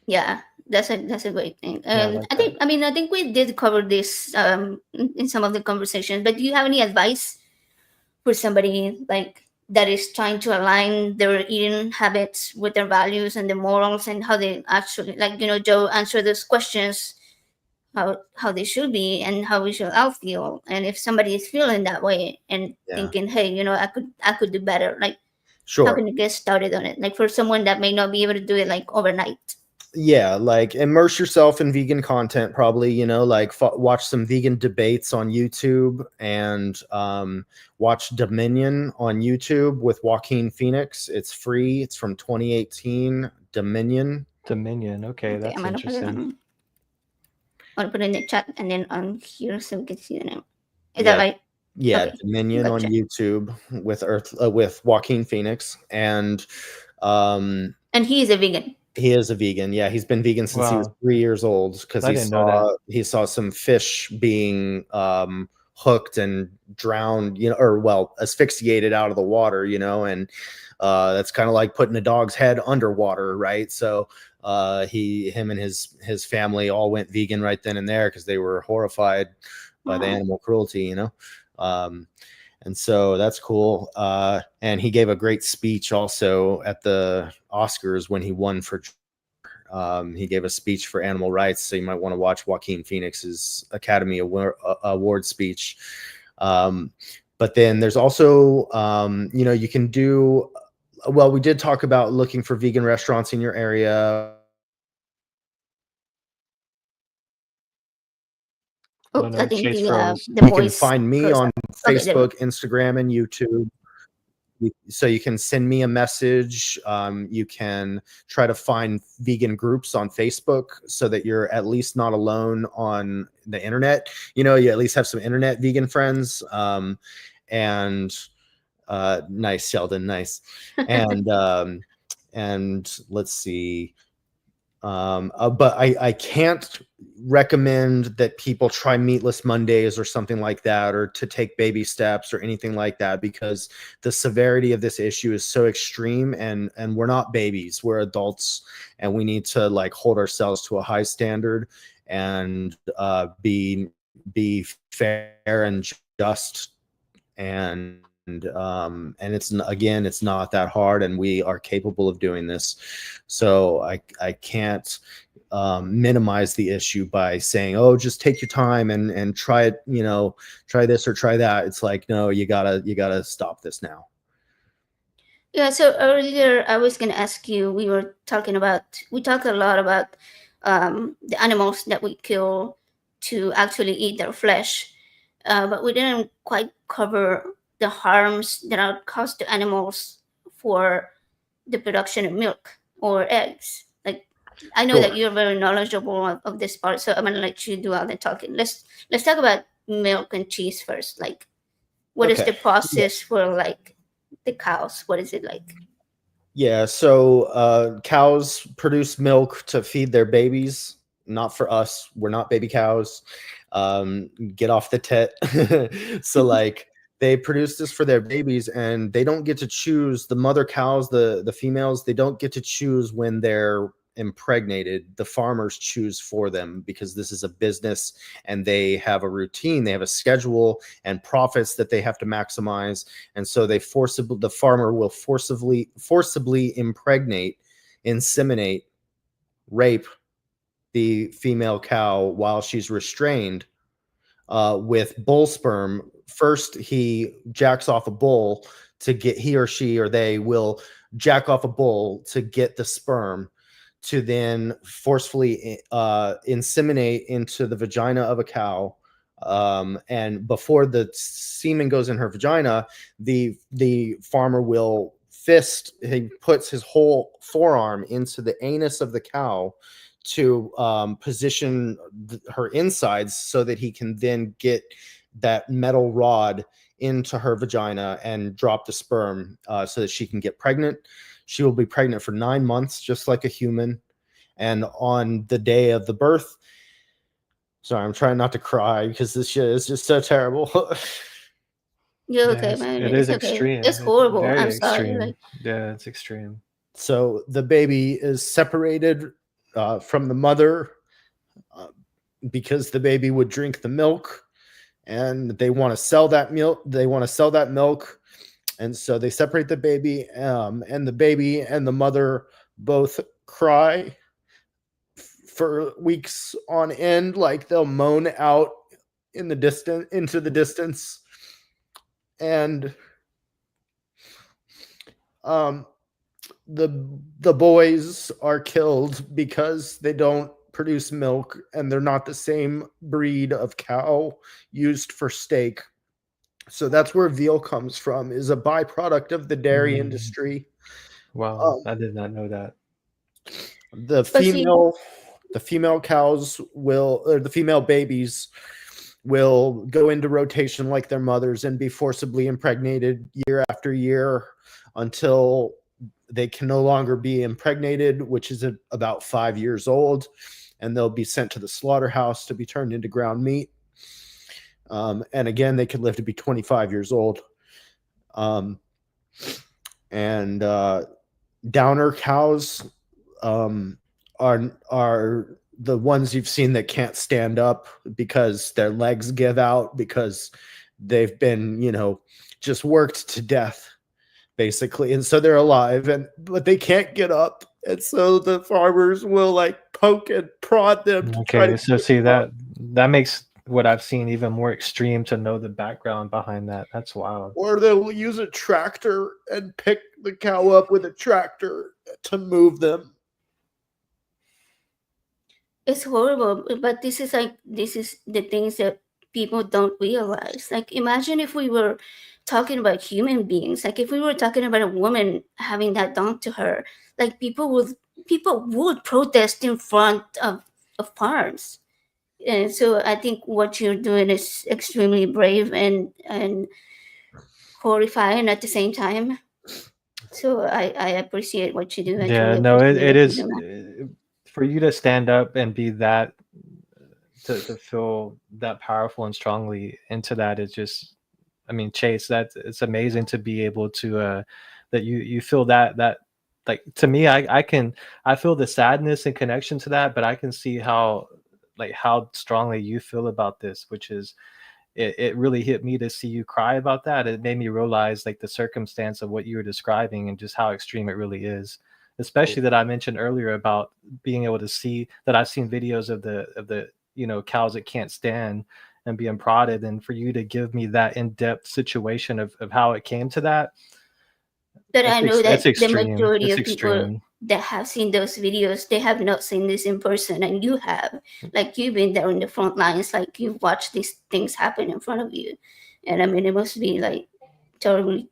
Yeah, that's a great thing. Yeah, I And like I think, I mean, I think we did cover this in some of the conversations. But do you have any advice for somebody like that is trying to align their eating habits with their values and the morals, and how they actually, like, you know, Joe answer those questions, how they should be and how we should all feel. And if somebody is feeling that way and Yeah. thinking, hey, you know, I could do better, like how Sure. can you get started on it? Like for someone that may not be able to do it like overnight. Yeah, like immerse yourself in vegan content, probably, you know, like watch some vegan debates on YouTube, and watch Dominion on YouTube with Joaquin Phoenix. It's free. It's from 2018, Dominion. Dominion. Okay, Okay, that's I'm gonna put it interesting. on. I'll put it in the chat and then on here so we can see the name. Is Yeah. that right? Yeah, Okay, Dominion on gotcha. YouTube with Joaquin Phoenix, and And he is a vegan. he is a vegan. Yeah, he's been vegan since he was Wow, 3 years old because I didn't know that. he saw some fish being hooked and drowned, or well, asphyxiated out of the water, and that's kind of like putting a dog's head underwater, right? So him and his family all went vegan right then and there because they were horrified by the Wow. animal cruelty, and so that's cool. And he gave a great speech also at the Oscars when he won for. He gave a speech for animal rights, so you might want to watch Joaquin Phoenix's Academy Award speech. But then there's also, you can do. Well, we did talk about looking for vegan restaurants in your area. I Oh, don't I know. think Chase the froze. the You can voice find me froze on up. Okay, there we go. Facebook, Instagram, and YouTube. So you can send me a message. You can try to find vegan groups on Facebook so that you're at least not alone on the internet. You at least have some internet vegan friends. And nice, Sheldon, nice. And let's see. But I can't recommend that people try meatless Mondays or something like that, or to take baby steps or anything like that, because the severity of this issue is so extreme, and we're not babies, we're adults, and we need to like hold ourselves to a high standard and be fair and just, and it's not that hard, and we are capable of doing this. So I can't minimize the issue by saying, oh, just take your time and try it, try this or try that. It's like, no, you gotta stop this now. Yeah, so earlier I was going to ask you, we talk a lot about the animals that we kill to actually eat their flesh, but we didn't quite cover the harms that are caused to animals for the production of milk or eggs. Like, I know that Sure. you're very knowledgeable of this part, so I'm going to let you do all the talking. Let's talk about milk and cheese first. Like, what is Okay. the process for like the cows? What is it like? Yeah, so cows produce milk to feed their babies, not for us. We're not baby cows. Get off the tit. So like they produce this for their babies, and they don't get to choose. The mother cows, the females, they don't get to choose when they're impregnated. The farmers choose for them because this is a business, and they have a routine, they have a schedule and profits that they have to maximize. And so the farmer will forcibly impregnate, inseminate, rape the female cow while she's restrained with bull sperm. First, he jacks off a bull to get, he or she or they will jack off a bull to get the sperm, to then forcefully inseminate into the vagina of a cow. And before the semen goes in her vagina, the farmer will he puts his whole forearm into the anus of the cow to position her insides so that he can then get that metal rod into her vagina and drop the sperm so that she can get pregnant. She will be pregnant for 9 months, just like a human. And on the day of the birth, sorry, I'm trying not to cry because this shit is just so terrible. You're okay, Yes, man. it is It's okay. extreme. It's It's horrible. very I'm sorry. extreme. Like, Yeah, it's extreme. So the baby is separated from the mother because the baby would drink the milk, and they want to sell that milk. And so they separate the baby, and the baby and the mother both cry for weeks on end. Like they'll moan out into the distance. And the boys are killed because they don't produce milk, and they're not the same breed of cow used for steak. So that's where veal comes from, is a byproduct of the dairy industry. Wow, I did not know that. The But see, female cows will, or the female babies will go into rotation like their mothers and be forcibly impregnated year after year until they can no longer be impregnated, which is about 5 years old, and they'll be sent to the slaughterhouse to be turned into ground meat. And again, they could live to be 25 years old. And downer cows are the ones you've seen that can't stand up because their legs give out because they've been, just worked to death, basically. And so they're alive, but they can't get up. And so the farmers will like poke and prod them to try Okay, to so see that makes what I've seen even more extreme to know the background behind that. That's wild. or they'll use a tractor and pick the cow up with a tractor to move them. it's horrible. But this is the things that people don't realize. Like, imagine if we were talking about human beings. Like, if we were talking about a woman having that done to her, like people would protest in front of farms. And so I think what you're doing is extremely brave and horrifying at the same time. So I appreciate what you do. I Yeah, truly no, appreciate it what is you do. for you to stand up and be that to feel that powerful and strongly into that is just, I mean, Chase, it's amazing to be able to that you feel that like, to me, I feel the sadness and connection to that, but I can see how strongly you feel about this, which is it really hit me to see you cry about that. It made me realize like the circumstance of what you were describing and just how extreme it really is. Especially that I mentioned earlier about being able to see that I've seen videos of the cows that can't stand and being prodded, and for you to give me that in-depth situation of how it came to that. But I know That's that the extreme. majority It's of people extreme. that have seen those videos, they have not seen this in person, and you have. Like, you've been there in the front lines, like you've watched these things happen in front of you, and I mean, it must be like totally.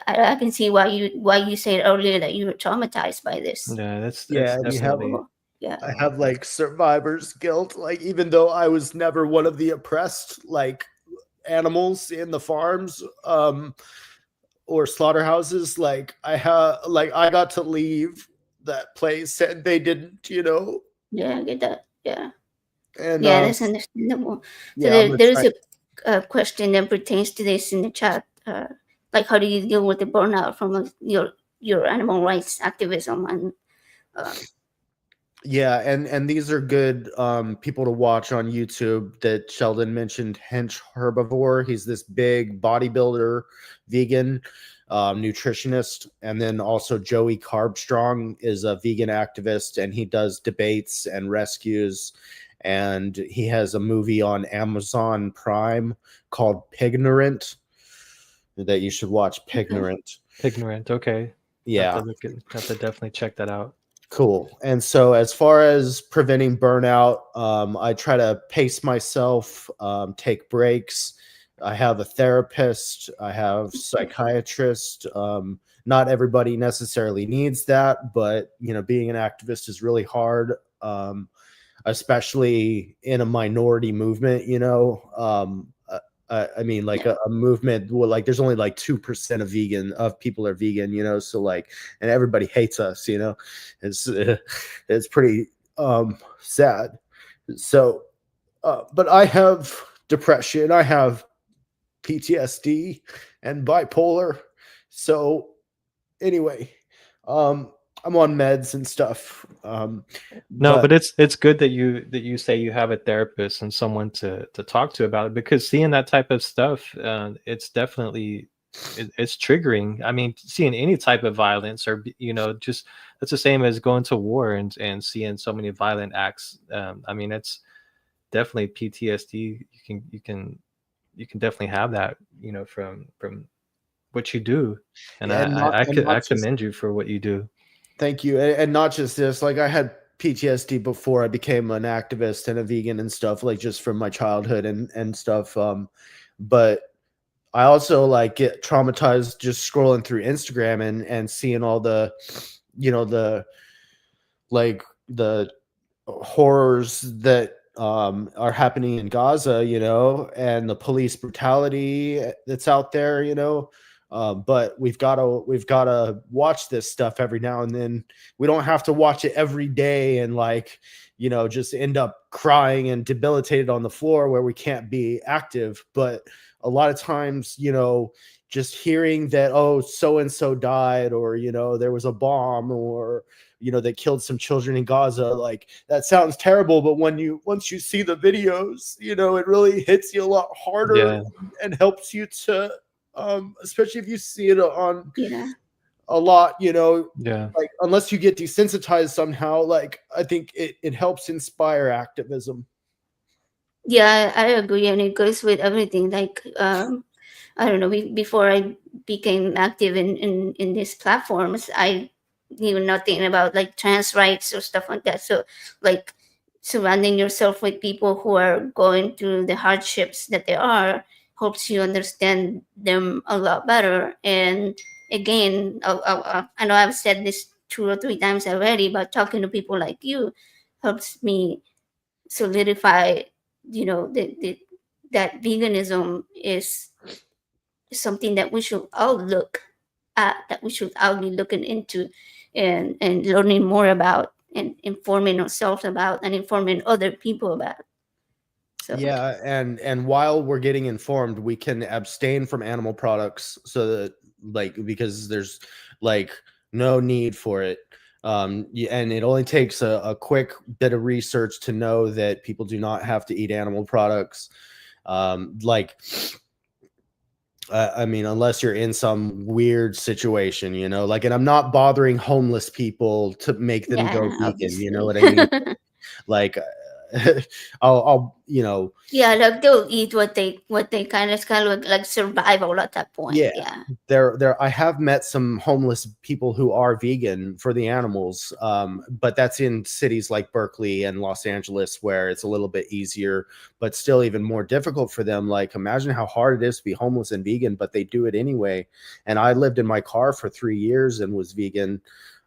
I can see why you said earlier that you were traumatized by this. Yeah, that's And you have definitely. Yeah. I have like survivor's guilt, like even though I was never one of the oppressed like animals in the farms or slaughterhouses, like I got to leave that place and they didn't, Yeah, I get that. Yeah. and Yeah, that's understandable. So yeah, I'm gonna there is try. a question that pertains to this in the chat. Like, how do you deal with the burnout from your animal rights activism? And Yeah, and these are good people to watch on YouTube. That Sheldon mentioned, Hench Herbivore. He's this big bodybuilder, vegan, nutritionist, and then also Joey Carbstrong is a vegan activist, and he does debates and rescues. And he has a movie on Amazon Prime called Pignorant that you should watch. Pignorant. Ignorant. Okay. Yeah. Have to definitely check that out. Cool. And so, as far as preventing burnout, I try to pace myself, take breaks. I have a therapist, I have psychiatrist. Not everybody necessarily needs that, but being an activist is really hard, especially in a minority movement. I mean, like a movement where like there's only like 2% of people are vegan, so like, and everybody hates us, it's pretty sad. So, but I have depression, I have PTSD and bipolar. So anyway, I'm on meds and stuff. No, but it's good that you say you have a therapist and someone to talk to about it, because seeing that type of stuff, it's definitely it's triggering. I mean, seeing any type of violence or just that's the same as going to war and seeing so many violent acts. I mean, it's definitely PTSD. You can definitely have that, from what you do, and I commend you for what you do. Thank you. And not just this, like I had PTSD before I became an activist and a vegan and stuff, like just from my childhood and stuff. But I also like get traumatized just scrolling through Instagram and seeing all the, the like the horrors that are happening in Gaza, and the police brutality that's out there, but we've gotta watch this stuff every now and then. We don't have to watch it every day and just end up crying and debilitated on the floor where we can't be active. But a lot of times, just hearing that, oh, so and so died, or there was a bomb, or they killed some children in Gaza, like that sounds terrible, but once you see the videos, it really hits you a lot harder. Yeah. And helps you to especially if you see it on Yeah. a lot, Yeah. like unless you get desensitized somehow, like I think it helps inspire activism. Yeah, I agree, and it goes with everything. Like, I don't know. Before I became active in these platforms, I knew nothing about like trans rights or stuff like that. So, like, surrounding yourself with people who are going through the hardships that they are helps you understand them a lot better. And again, I know I've said this 2 or 3 times already, but talking to people like you helps me solidify, that veganism is something that we should all look at, that we should all be looking into, and learning more about, and informing ourselves about, and informing other people about. So Yeah, and while we're getting informed, we can abstain from animal products, so that because there's no need for it. And it only takes a quick bit of research to know that people do not have to eat animal products. I mean, unless you're in some weird situation, and I'm not bothering homeless people to make them go yeah, vegan. You know obviously. what I mean? Like, I'll Yeah, like they'll eat what they kind of like survival at that point. yeah, Yeah. there I have met some homeless people who are vegan for the animals, but that's in cities like Berkeley and Los Angeles, where it's a little bit easier, but still even more difficult for them. Like, imagine how hard it is to be homeless and vegan, but they do it anyway. And I lived in my car for 3 years and was vegan,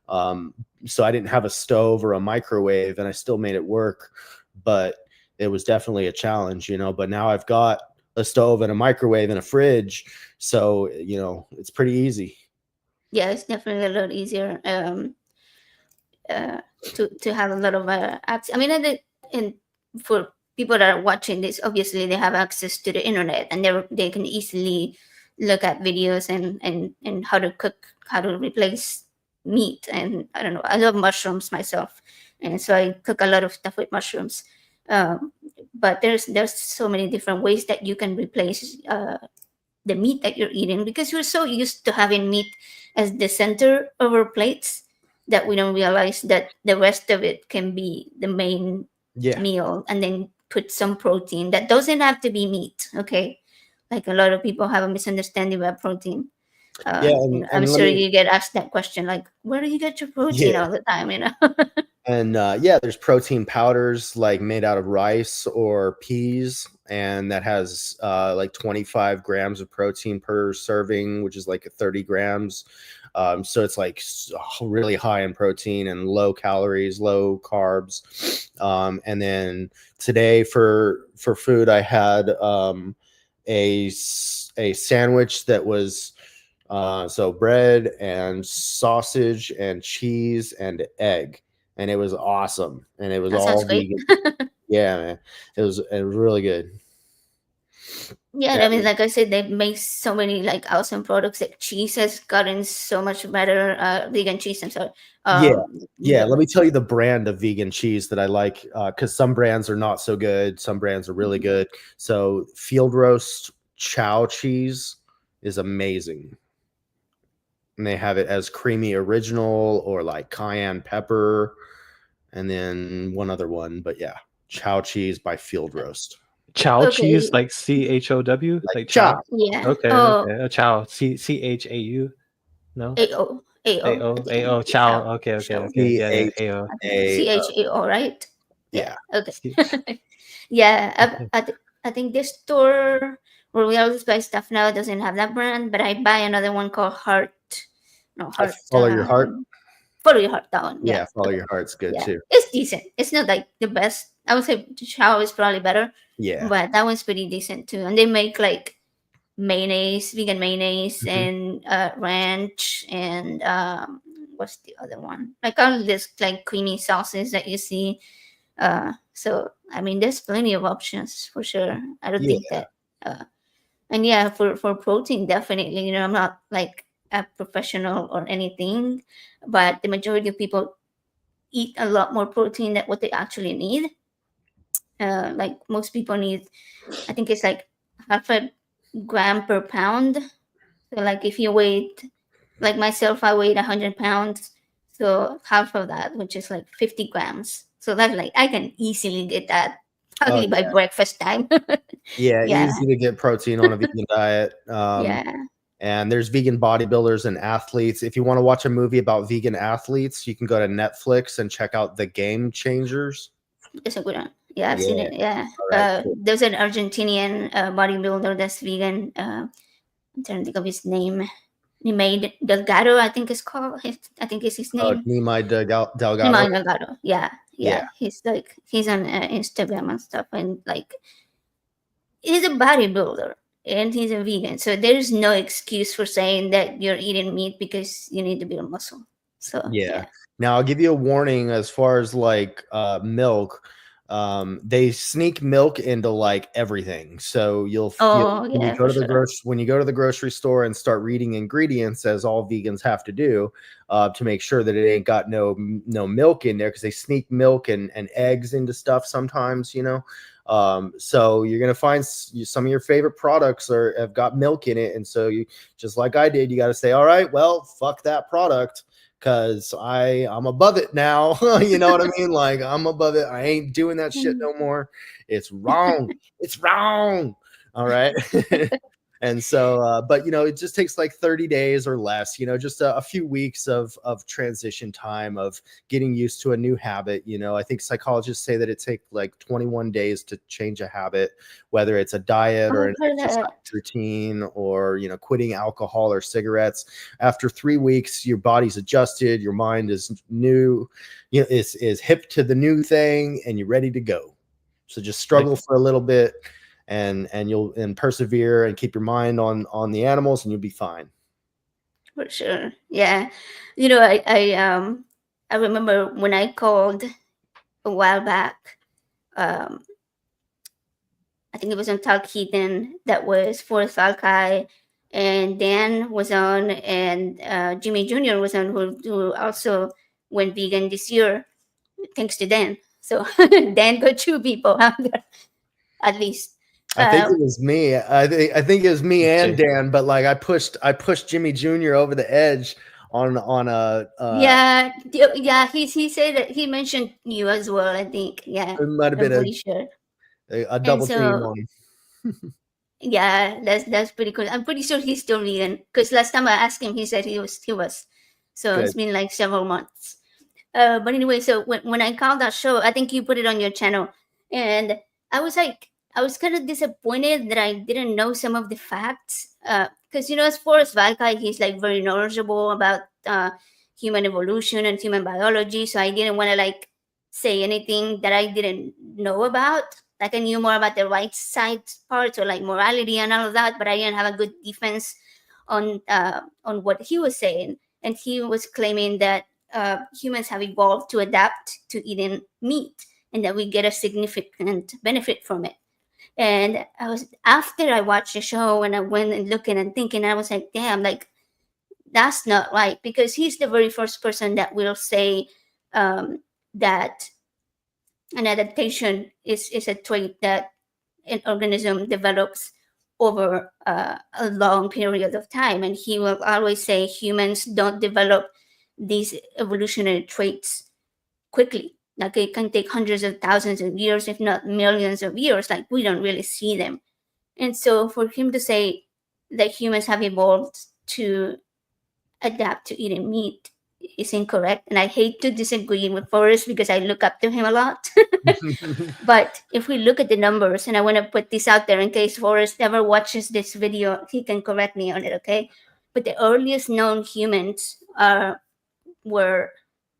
so I didn't have a stove or a microwave, and I still made it work, but it was definitely a challenge, but now I've got a stove and a microwave and a fridge, so it's pretty easy. Yeah, it's definitely a lot easier, uh, to have a lot of access. I mean, and for people that are watching this, obviously they have access to the internet, and they can easily look at videos, and how to cook, how to replace meat. And I don't know, I love mushrooms myself, and so I cook a lot of stuff with mushrooms. Um, but there's so many different ways that you can replace the meat that you're eating, because we're so used to having meat as the center of our plates that we don't realize that the rest of it can be the main Yeah, meal, and then put some protein that doesn't have to be meat. Okay, like a lot of people have a misunderstanding about protein. yeah, and, I'm and let sure me you get asked that question, like, where do you get your protein yeah. all the time, And yeah, there's protein powders like made out of rice or peas, and that has like 25 grams of protein per serving, which is like 30 grams. So it's like really high in protein and low calories, low carbs. And then today for food, I had a sandwich that was so bread and sausage and cheese and egg, and it was awesome, and it was That sounds all great. vegan. Yeah, man, it was really good. Yeah, Yeah, I mean, like I said, they make so many like awesome products. Like cheese has gotten so much better. Vegan cheese, I'm sorry. yeah, You yeah. Let know, me tell you the brand of vegan cheese that I like, because some brands are not so good, some brands are really mhm. good. So field roast chow cheese is amazing, and they have it as creamy original or like cayenne pepper, and then one other one, but yeah, chow cheese by field roast. Chow cheese, Okay, like CHOW, Like like chow. chow. yeah. Okay, Oh, okay. A chow, CHAU. No, AO, AO, yeah, chow. chow, Okay, okay, chow. okay. Yeah, yeah. AO. I think CHAO. CHAO, right? Yeah. Yeah. Okay. See, Yeah, okay. I think this store where we always buy stuff now doesn't have that brand, but I buy another one called Heart. No, I Heart. follow your heart. Follow Your Heart, that one. Yeah, Yeah. Follow Okay. Your Heart's good Yeah. too. It's decent. It's not like the best. I would say Chow is probably better, Yeah. but that one's pretty decent too. And they make like mayonnaise, vegan mayonnaise, Mhm. and ranch, and what's the other one? Like all this like creamy sauces that you see. So I mean, there's plenty of options for sure. I don't think Yeah. that. And yeah, for protein, definitely. You know, I'm not like a professional or anything, but the majority of people eat a lot more protein than what they actually need. Like most people need, I think it's like half a gram per pound. So like if you weigh, like myself, I weighed 100 pounds. So half of that, which is like 50 grams. So that's like, I can easily get that Oh probably by yeah. breakfast time. Yeah, Yeah. easy to get protein on a vegan diet. Yeah. And there's vegan bodybuilders and athletes. If you want to watch a movie about vegan athletes, you can go to Netflix and check out The Game Changers. It's a good one. Yeah, I've seen Yeah. it. Yeah. All right. Cool. There's an Argentinian bodybuilder that's vegan. I'm trying to think of his name. He made Delgado, I think it's called. I think it's his Oh, name. Nimai Delgado. Nimai Delgado. Yeah, Yeah. yeah. He's like he's on Instagram and stuff, and like he's a bodybuilder and he's a vegan. So there's no excuse for saying that you're eating meat because you need to build muscle. So Yeah. Now I'll give you a warning as far as like milk. They sneak milk into like everything. So you'll Oh when you yeah, go for to the sure. when you go to the grocery store and start reading ingredients, as all vegans have to do, to make sure that it ain't got no milk in there, because they sneak milk and eggs into stuff sometimes, you know. So you're gonna find some of your favorite products have got milk in it, and so you, just like I did, you got to say, all right, well, fuck that product, because I'm above it now. You know what I mean? Like, I'm above it. I ain't doing that shit no more. It's wrong. It's wrong. All right. And so, but you know, it just takes like 30 days or less, you know, just a few weeks of transition time, of getting used to a new habit. You know, I think psychologists say that it takes like 21 days to change a habit, whether it's a diet or I've an heard exercise that. routine, or, you know, quitting alcohol or cigarettes. After 3 weeks, your body's adjusted, your mind is new, you know, is hip to the new thing, and you're ready to go. So just struggle for a little bit, and you'll persevere and keep your mind on the animals, and you'll be fine. For sure. Yeah. You know, I remember when I called a while back, um, I think it was on Talkeethan, that was Forrest Falkai, and Dan was on, and Jimmy Jr. was on, who also went vegan this year, thanks to Dan. So Dan got 2 people out there, at least. I think it was me. I think it was me and Dan, but like I pushed Jimmy Jr. over the edge on a yeah, yeah. He said that he mentioned you as well. I think. Yeah, it might have I'm been pretty sure. a And double team so on him. yeah, that's pretty cool. I'm pretty sure he's still vegan because last time I asked him, he said he was. So it's Good. been like several months. But anyway, so when I called that show, I think you put it on your channel, and I was like, I was kind of disappointed that I didn't know some of the facts. Because you know, as far as Valkai, he's like very knowledgeable about human evolution and human biology. So I didn't want to like say anything that I didn't know about. Like I knew more about the right side parts or like morality and all of that, but I didn't have a good defense on what he was saying. And he was claiming that humans have evolved to adapt to eating meat and that we get a significant benefit from it. And I was, after I watched the show and I went and looking and thinking, I was like, damn, like that's not right, because he's the very first person that will say that an adaptation is a trait that an organism develops over a long period of time. And he will always say humans don't develop these evolutionary traits quickly. Like it can take hundreds of thousands of years, if not millions of years. Like we don't really see them. And so for him to say that humans have evolved to adapt to eating meat is incorrect. And I hate to disagree with Forrest because I look up to him a lot. But if we look at the numbers, and I want to put this out there in case Forrest ever watches this video, he can correct me on it, okay? But the earliest known humans were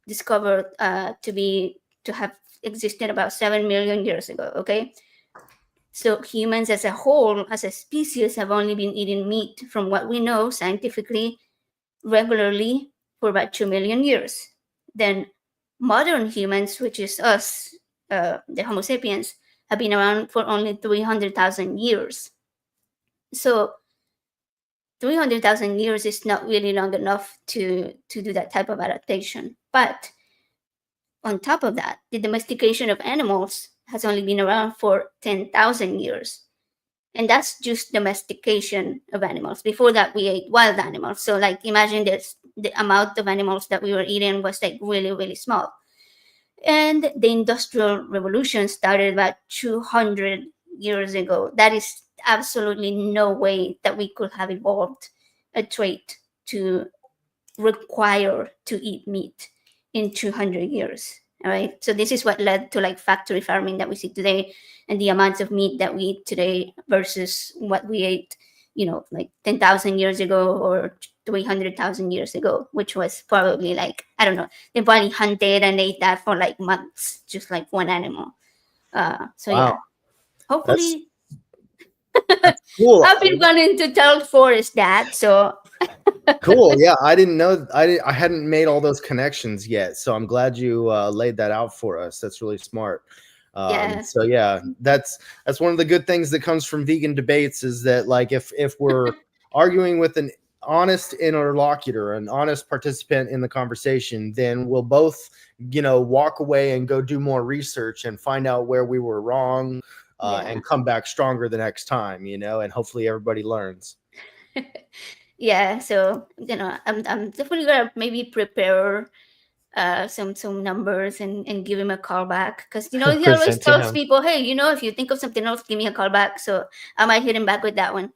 discovered to have existed about 7 million years ago. Okay, so humans as a whole, as a species, have only been eating meat, from what we know scientifically, regularly for about 2 million years. Then modern humans, which is us, the Homo sapiens, have been around for only 300,000 years. So 300,000 years is not really long enough to do that type of adaptation. But on top of that, the domestication of animals has only been around for 10,000 years. And that's just domestication of animals. Before that, we ate wild animals. So, like, imagine this, the amount of animals that we were eating was like really, really small. And the Industrial Revolution started about 200 years ago. That is absolutely no way that we could have evolved a trait to require to eat meat in 200 years. All right. So this is what led to like factory farming that we see today, and the amounts of meat that we eat today versus what we ate, like 10,000 years ago or 300,000 years ago, which was probably like, I don't know, they probably hunted and ate that for like months, just like one animal. So Wow. yeah, hopefully That's cool. I've been wanting to tell Forrest that. So Cool. Yeah, I didn't know. I hadn't made all those connections yet, so I'm glad you laid that out for us. That's really smart. yeah, So yeah, that's one of the good things that comes from vegan debates is that like if we're arguing with an honest interlocutor, an honest participant in the conversation, then we'll both walk away and go do more research and find out where we were wrong, Yeah. and come back stronger the next time. And hopefully everybody learns. yeah. So I'm definitely gonna maybe prepare some numbers and give him a call back, because he always Present to tells him. people, hey, if you think of something else, give me a call back. So I might hit him back with that one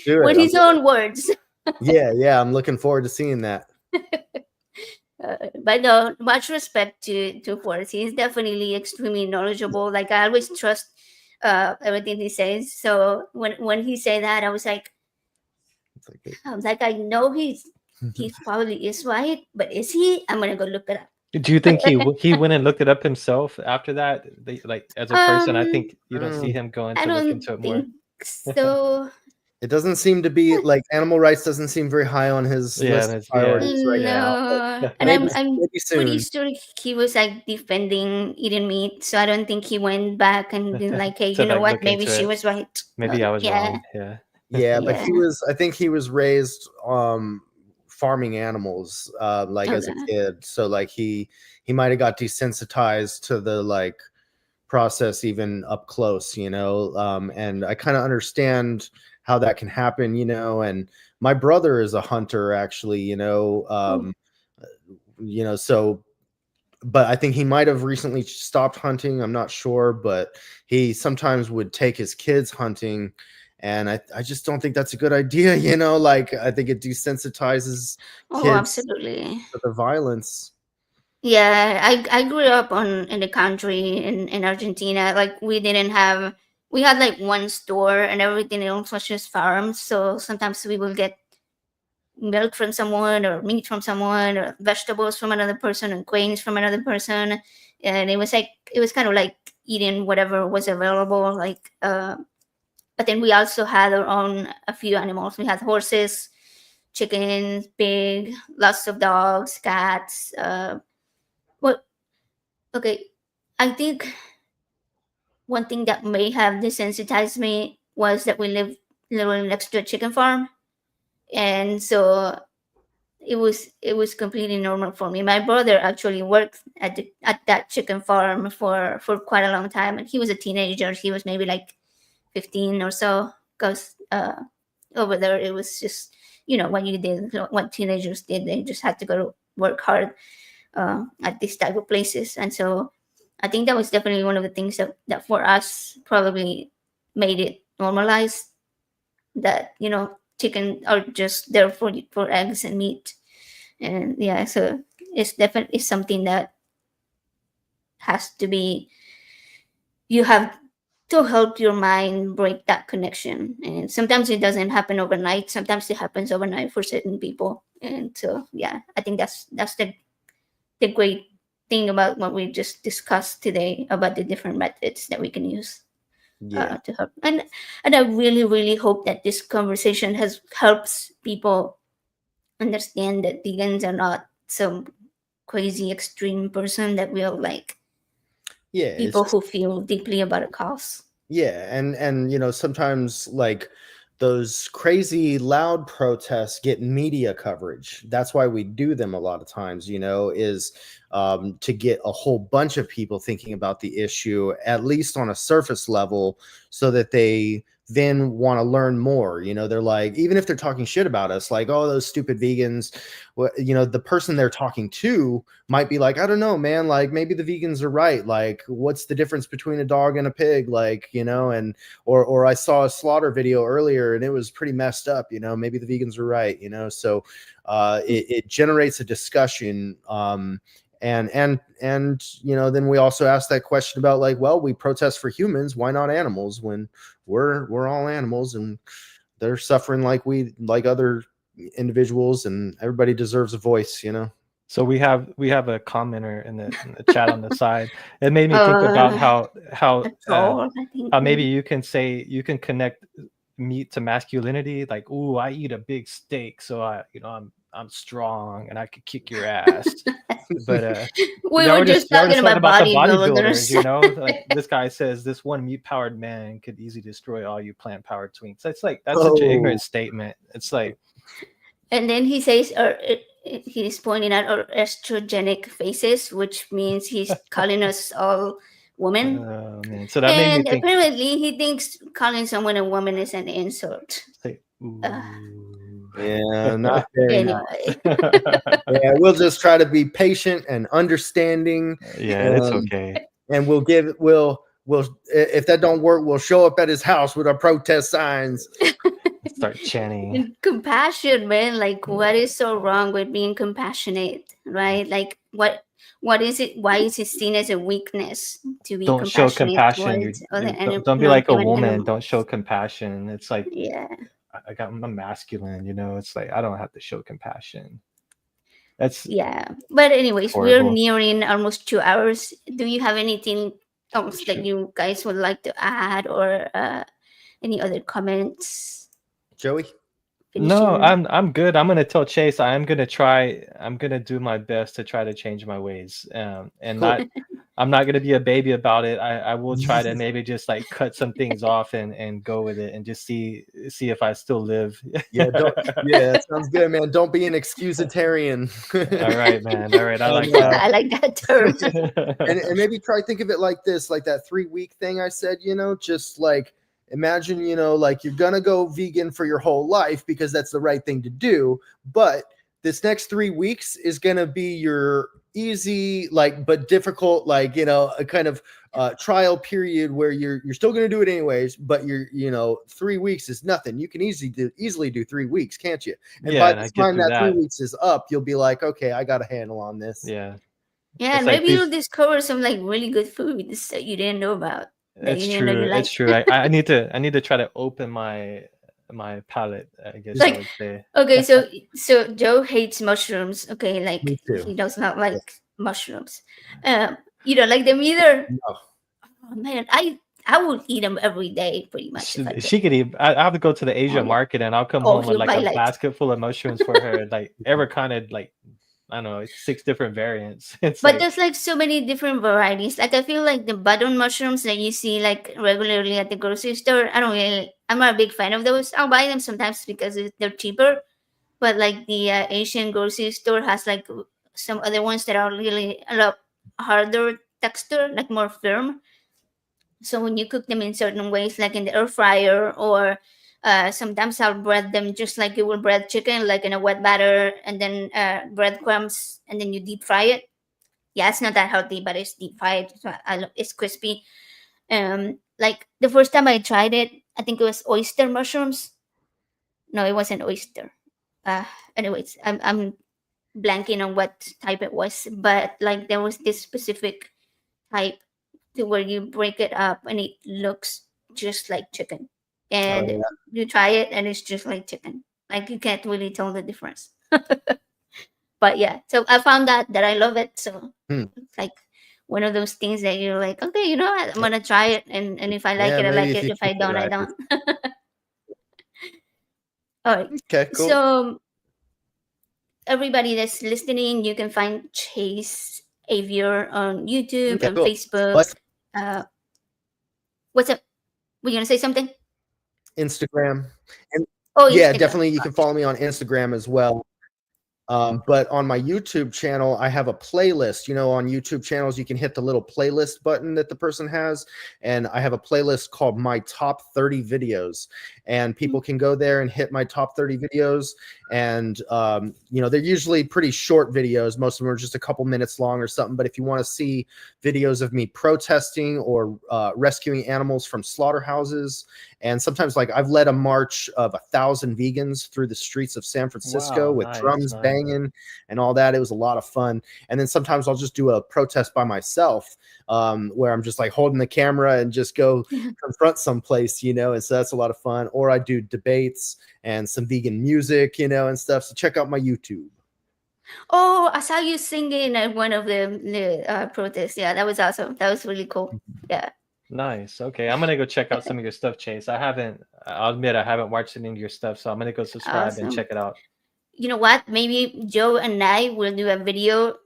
Do with it. his own words. Yeah, I'm looking forward to seeing that. But no, much respect to Forrest. He's definitely extremely knowledgeable. Like, I always trust everything he says. So when he said that, I was like, I know he probably is right, but is he? I'm gonna go look it up. Do you think he went and looked it up himself after that? Like as a person, I think you don't see him going I to look don't into it more. think so. It doesn't seem to be like animal rights doesn't seem very high on his Yeah, list of and priorities right No, now. But and maybe, I'm maybe pretty soon. sure he was like defending eating meat, so I don't think he went back and been like, "Hey, To, you know like, what? look Maybe into she it. was right." Maybe I was Yeah, wrong. Yeah. Yeah, but yeah. I think he was raised farming animals like as a Okay. kid. So like he might have got desensitized to the like process even up close, and I kind of understand how that can happen, and my brother is a hunter actually, so but I think he might have recently stopped hunting. I'm not sure, but he sometimes would take his kids hunting. And I just don't think that's a good idea. Like I think it desensitizes Oh, kids absolutely. to the violence. Yeah, I grew up in the country in Argentina. Like, we had like one store and everything else was just farms. So sometimes we will get milk from someone or meat from someone or vegetables from another person and grains from another person, and it was kind of like eating whatever was available, like but then we also had our own a few animals. We had horses, chickens, pig, lots of dogs, cats. Well, okay, I think one thing that may have desensitized me was that we lived literally next to a chicken farm, and so it was completely normal for me. My brother actually worked at that chicken farm for quite a long time, and he was a teenager. He was maybe like 15 or so, because over there it was just what teenagers did. They just had to go to work hard at these type of places, and so I think that was definitely one of the things that for us probably made it normalized, that chicken are just there for eggs and meat. And yeah, so it's definitely something that has to be, you have to help your mind break that connection, and sometimes it doesn't happen overnight, sometimes it happens overnight for certain people. And so yeah, I think that's the great thing about what we just discussed today about the different methods that we can use Yeah. to help. And I really, really hope that this conversation helps people understand that vegans are not some crazy extreme person, that we are like Yeah. people who feel deeply about a cause. Yeah, and sometimes like those crazy loud protests get media coverage. That's why we do them a lot of times, is to get a whole bunch of people thinking about the issue, at least on a surface level, so that they then want to learn more. They're like, even if they're talking shit about us, like, oh, those stupid vegans, the person they're talking to might be like, I don't know, man, like maybe the vegans are right. Like, what's the difference between a dog and a pig? Like, and or I saw a slaughter video earlier and it was pretty messed up, maybe the vegans are right, so it generates a discussion. And then we also ask that question about like, well, we protest for humans, why not animals, when we're all animals and they're suffering like other individuals, and everybody deserves a voice. So we have a commenter in the chat on the side. It made me think about A how troll, I think. maybe you can connect meat to masculinity. Like, ooh, I eat a big steak, so I'm strong and I could kick your ass. But we were just talking about the bodybuilders. Like this guy says, this one meat-powered man could easily destroy all you plant-powered twinks. It's like that's such an ignorant statement. It's like, and then he says, he's pointing out our estrogenic faces, which means he's calling us all women. oh man, so that made me think. Apparently, he thinks calling someone a woman is an insult. Like, yeah, not very Anyway. Yeah, we'll just try to be patient and understanding. Yeah, it's okay. And we'll if that don't work, we'll show up at his house with our protest signs. Start chanting. And compassion, man. Like, what is so wrong with being compassionate, right? Like, what is it? Why is it seen as a weakness to be Don't show compassion. Don't be like a woman. Animals. Don't show compassion. It's like, yeah. I'm masculine, it's like I don't have to show compassion. That's But anyways, we're horrible. nearing almost 2 hours. Do you have anything else that you guys would like to add, or any other comments? Joey? No, I'm good. I'm gonna tell Chase I'm gonna do my best to try to change my ways. And Cool. I'm not gonna be a baby about it. I will try to maybe just like cut some things off and go with it and just see if I still live. Yeah, that sounds good, man. Don't be an excusitarian. All right, man. All right, I like that. I like that term. and maybe think of it like this, like that 3-week thing I said, just like imagine, like you're gonna go vegan for your whole life because that's the right thing to do, but this next 3 weeks is gonna be your easy, like, but difficult, like, a kind of trial period where you're still gonna do it anyways, but 3 weeks is nothing. You can easily do 3 weeks, can't you? And by the time that 3 weeks is up, you'll be like, okay, I got a handle on this. Yeah, and maybe you'll discover some like really good foods that you didn't know about. It's true. It's true. I need to try to open my palate, I guess I would say. Okay, so Joe hates mushrooms. Okay, like he does not like mushrooms. You don't like them either? No. Oh, man, I would eat them every day, pretty much. She could eat. I have to go to the Asian market, and I'll come home with like a basket full of mushrooms for her, like every kind of like, I don't know, 6 different variants. But there's like so many different varieties. Like I feel like the button mushrooms that you see like regularly at the grocery store, I'm not a big fan of those. I'll buy them sometimes because they're cheaper. But like the Asian grocery store has like some other ones that are really a lot harder texture, like more firm. So when you cook them in certain ways, like in the air fryer, or sometimes I'll bread them just like you would bread chicken, like in a wet batter, and then breadcrumbs, and then you deep fry it. Yeah, it's not that healthy, but it's deep fried. So it's crispy. Like the first time I tried it, I think it was oyster mushrooms. No, it wasn't oyster. Anyways, I'm blanking on what type it was, but like there was this specific type to where you break it up and it looks just like chicken, and you try it and it's just like chicken. Like you can't really tell the difference. But yeah, so I found that I love it. So Hmm. it's like one of those things that you're like, okay, you know what, I'm gonna try it, and if I like Yeah, it, I maybe like if it. you If I keep it don't, I right. don't. All right. Okay, cool. So everybody that's listening, you can find Chase Avier on YouTube Okay, and cool. Facebook. Well, Uh, what's up? Were you gonna say something? Instagram. And Oh, yeah, Instagram. definitely you can follow me on Instagram as well. But on my YouTube channel, I have a playlist. You know, on YouTube channels, you can hit the little playlist button that the person has. And I have a playlist called My Top 30 Videos. And people can go there and hit my top 30 videos. And, you know, they're usually pretty short videos. Most of them are just a couple minutes long or something. But if you want to see videos of me protesting or rescuing animals from slaughterhouses, and sometimes, like, I've led a march of 1,000 vegans through the streets of San Francisco Wow, with nice, drums nice. banging and all that. It was a lot of fun. And then sometimes I'll just do a protest by myself, where I'm just like holding the camera and just go confront someplace, you know. And so that's a lot of fun. Or I do debates and some vegan music, you know, and stuff. So check out my YouTube. Oh, I saw you singing at one of the protests. Yeah, that was awesome. That was really cool. Yeah. Nice. Okay, I'm gonna go check out some of your stuff, Chase. I'll admit I haven't watched any of your stuff, so I'm gonna go subscribe and Awesome. check it out. You know what? Maybe Joe and I will do a video,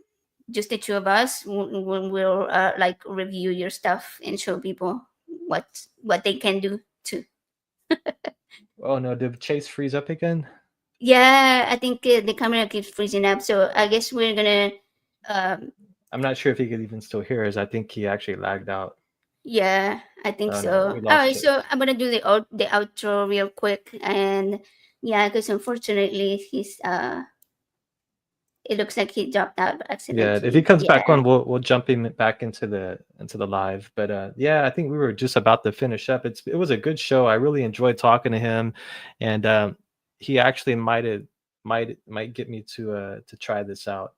just the two of us. We'll like review your stuff and show people what they can do too. Oh no, did Chase freeze up again? Yeah, I think the camera keeps freezing up, so I guess we're gonna. I'm not sure if he could even still hear us. I think he actually lagged out. Yeah, I think Oh so. no, we All lost right, Chase. so I'm gonna do the outro real quick, and yeah, because unfortunately he's it looks like he dropped out Yeah, accidentally. if he comes back Yeah. on, we'll jump him back into the live. But yeah, I think we were just about to finish up. It was a good show. I really enjoyed talking to him, and he actually might get me to try this out.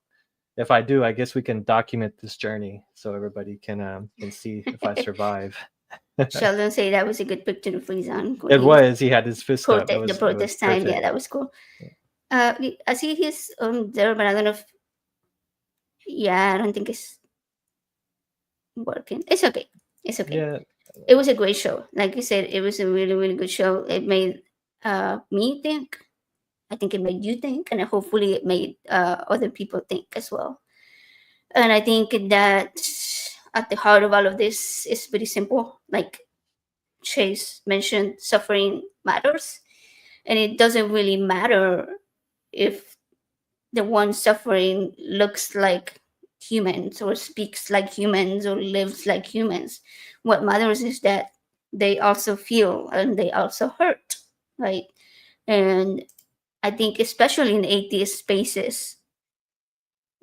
If I do, I guess we can document this journey so everybody can see if I survive. Sheldon say that was a good picture to freeze on. It was. He had his fist up. The It was protest time. Yeah, perfect. that was cool. I see he's there, but I don't know if. Yeah, I don't think it's working. It's okay. It's okay. Yeah. It was a great show. Like you said, it was a really, really good show. It made me think. I think it made you think, and hopefully it made other people think as well. And I think that at the heart of all of this is pretty simple. Like Chase mentioned, suffering matters, and it doesn't really matter if the one suffering looks like humans or speaks like humans or lives like humans. What matters is that they also feel and they also hurt, right? And I think, especially in atheist spaces,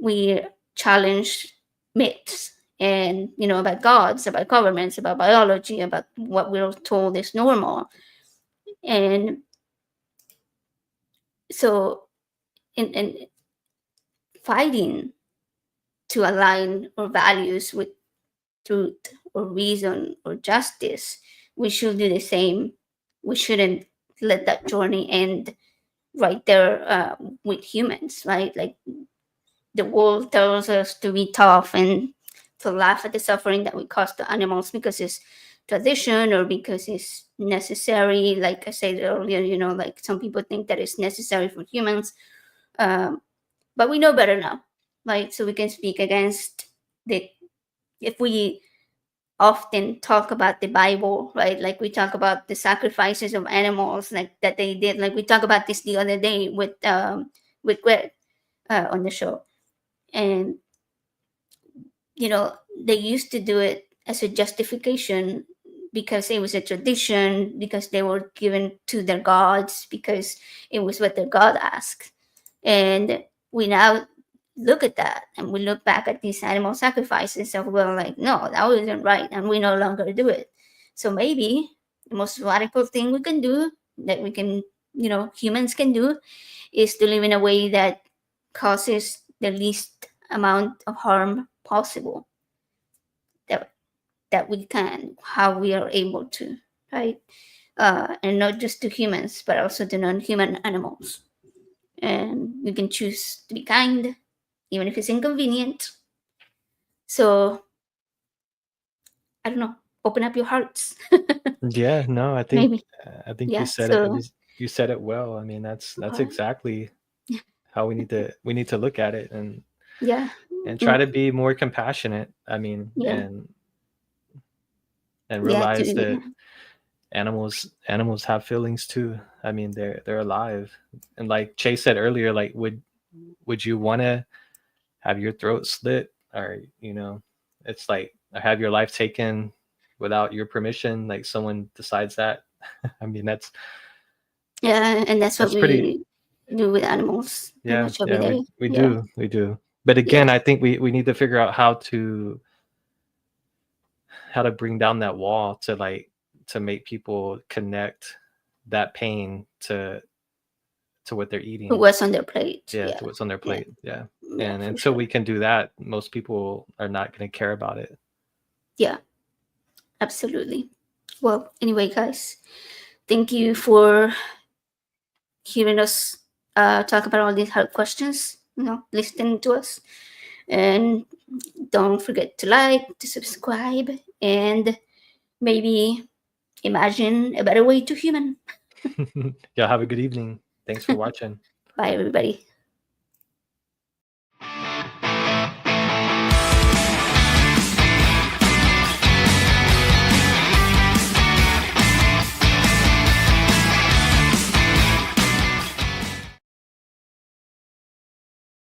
we challenge myths and about gods, about governments, about biology, about what we're told is normal. And so in fighting to align our values with truth or reason or justice, we should do the same. We shouldn't let that journey end right there with humans, right? Like the world tells us to be tough and to laugh at the suffering that we cause to animals because it's tradition or because it's necessary. Like I said earlier, like some people think that it's necessary for humans. But we know better now, right? So we can speak against the, if we often talk about the Bible, right? Like we talk about the sacrifices of animals, like that they did. Like we talked about this the other day with Greg on the show, and they used to do it as a justification because it was a tradition, because they were given to their gods, because it was what their god asked. And we now look at that and we look back at these animal sacrifices and we're like, no, that wasn't right, and we no longer do it. So maybe the most radical thing we can do, that we can, humans can do, is to live in a way that causes the least amount of harm possible, that we can, how we are able to, right? And not just to humans, but also to non-human animals. And we can choose to be kind, even if it's inconvenient. So I don't know, open up your hearts. Yeah, no, I think Maybe. you Yeah. said So it. You said it well. I mean, that's exactly how we need to look at it and yeah. try to be more compassionate. I mean, Yeah. and Yeah. realize that animals have feelings too. I mean, they're alive. And like Chase said earlier, like would you want to have your throat slit, or it's like have your life taken without your permission? Like someone decides that. I mean, that's and that's what pretty. we do with animals pretty much every day. We Yeah. do. But again, I think we need to figure out how to bring down that wall to make people connect that pain to what they're eating. What's on their plate. Yeah, Yeah. to what's on their plate. Yeah. Yeah, And for until sure. we can do that, most people are not going to care about it. Yeah, absolutely. Well, anyway, guys, thank you for hearing us talk about all these hard questions, listening to us. And don't forget to like, to subscribe, and maybe imagine a better way to human. Y'all have a good evening. Thanks for watching. Bye, everybody.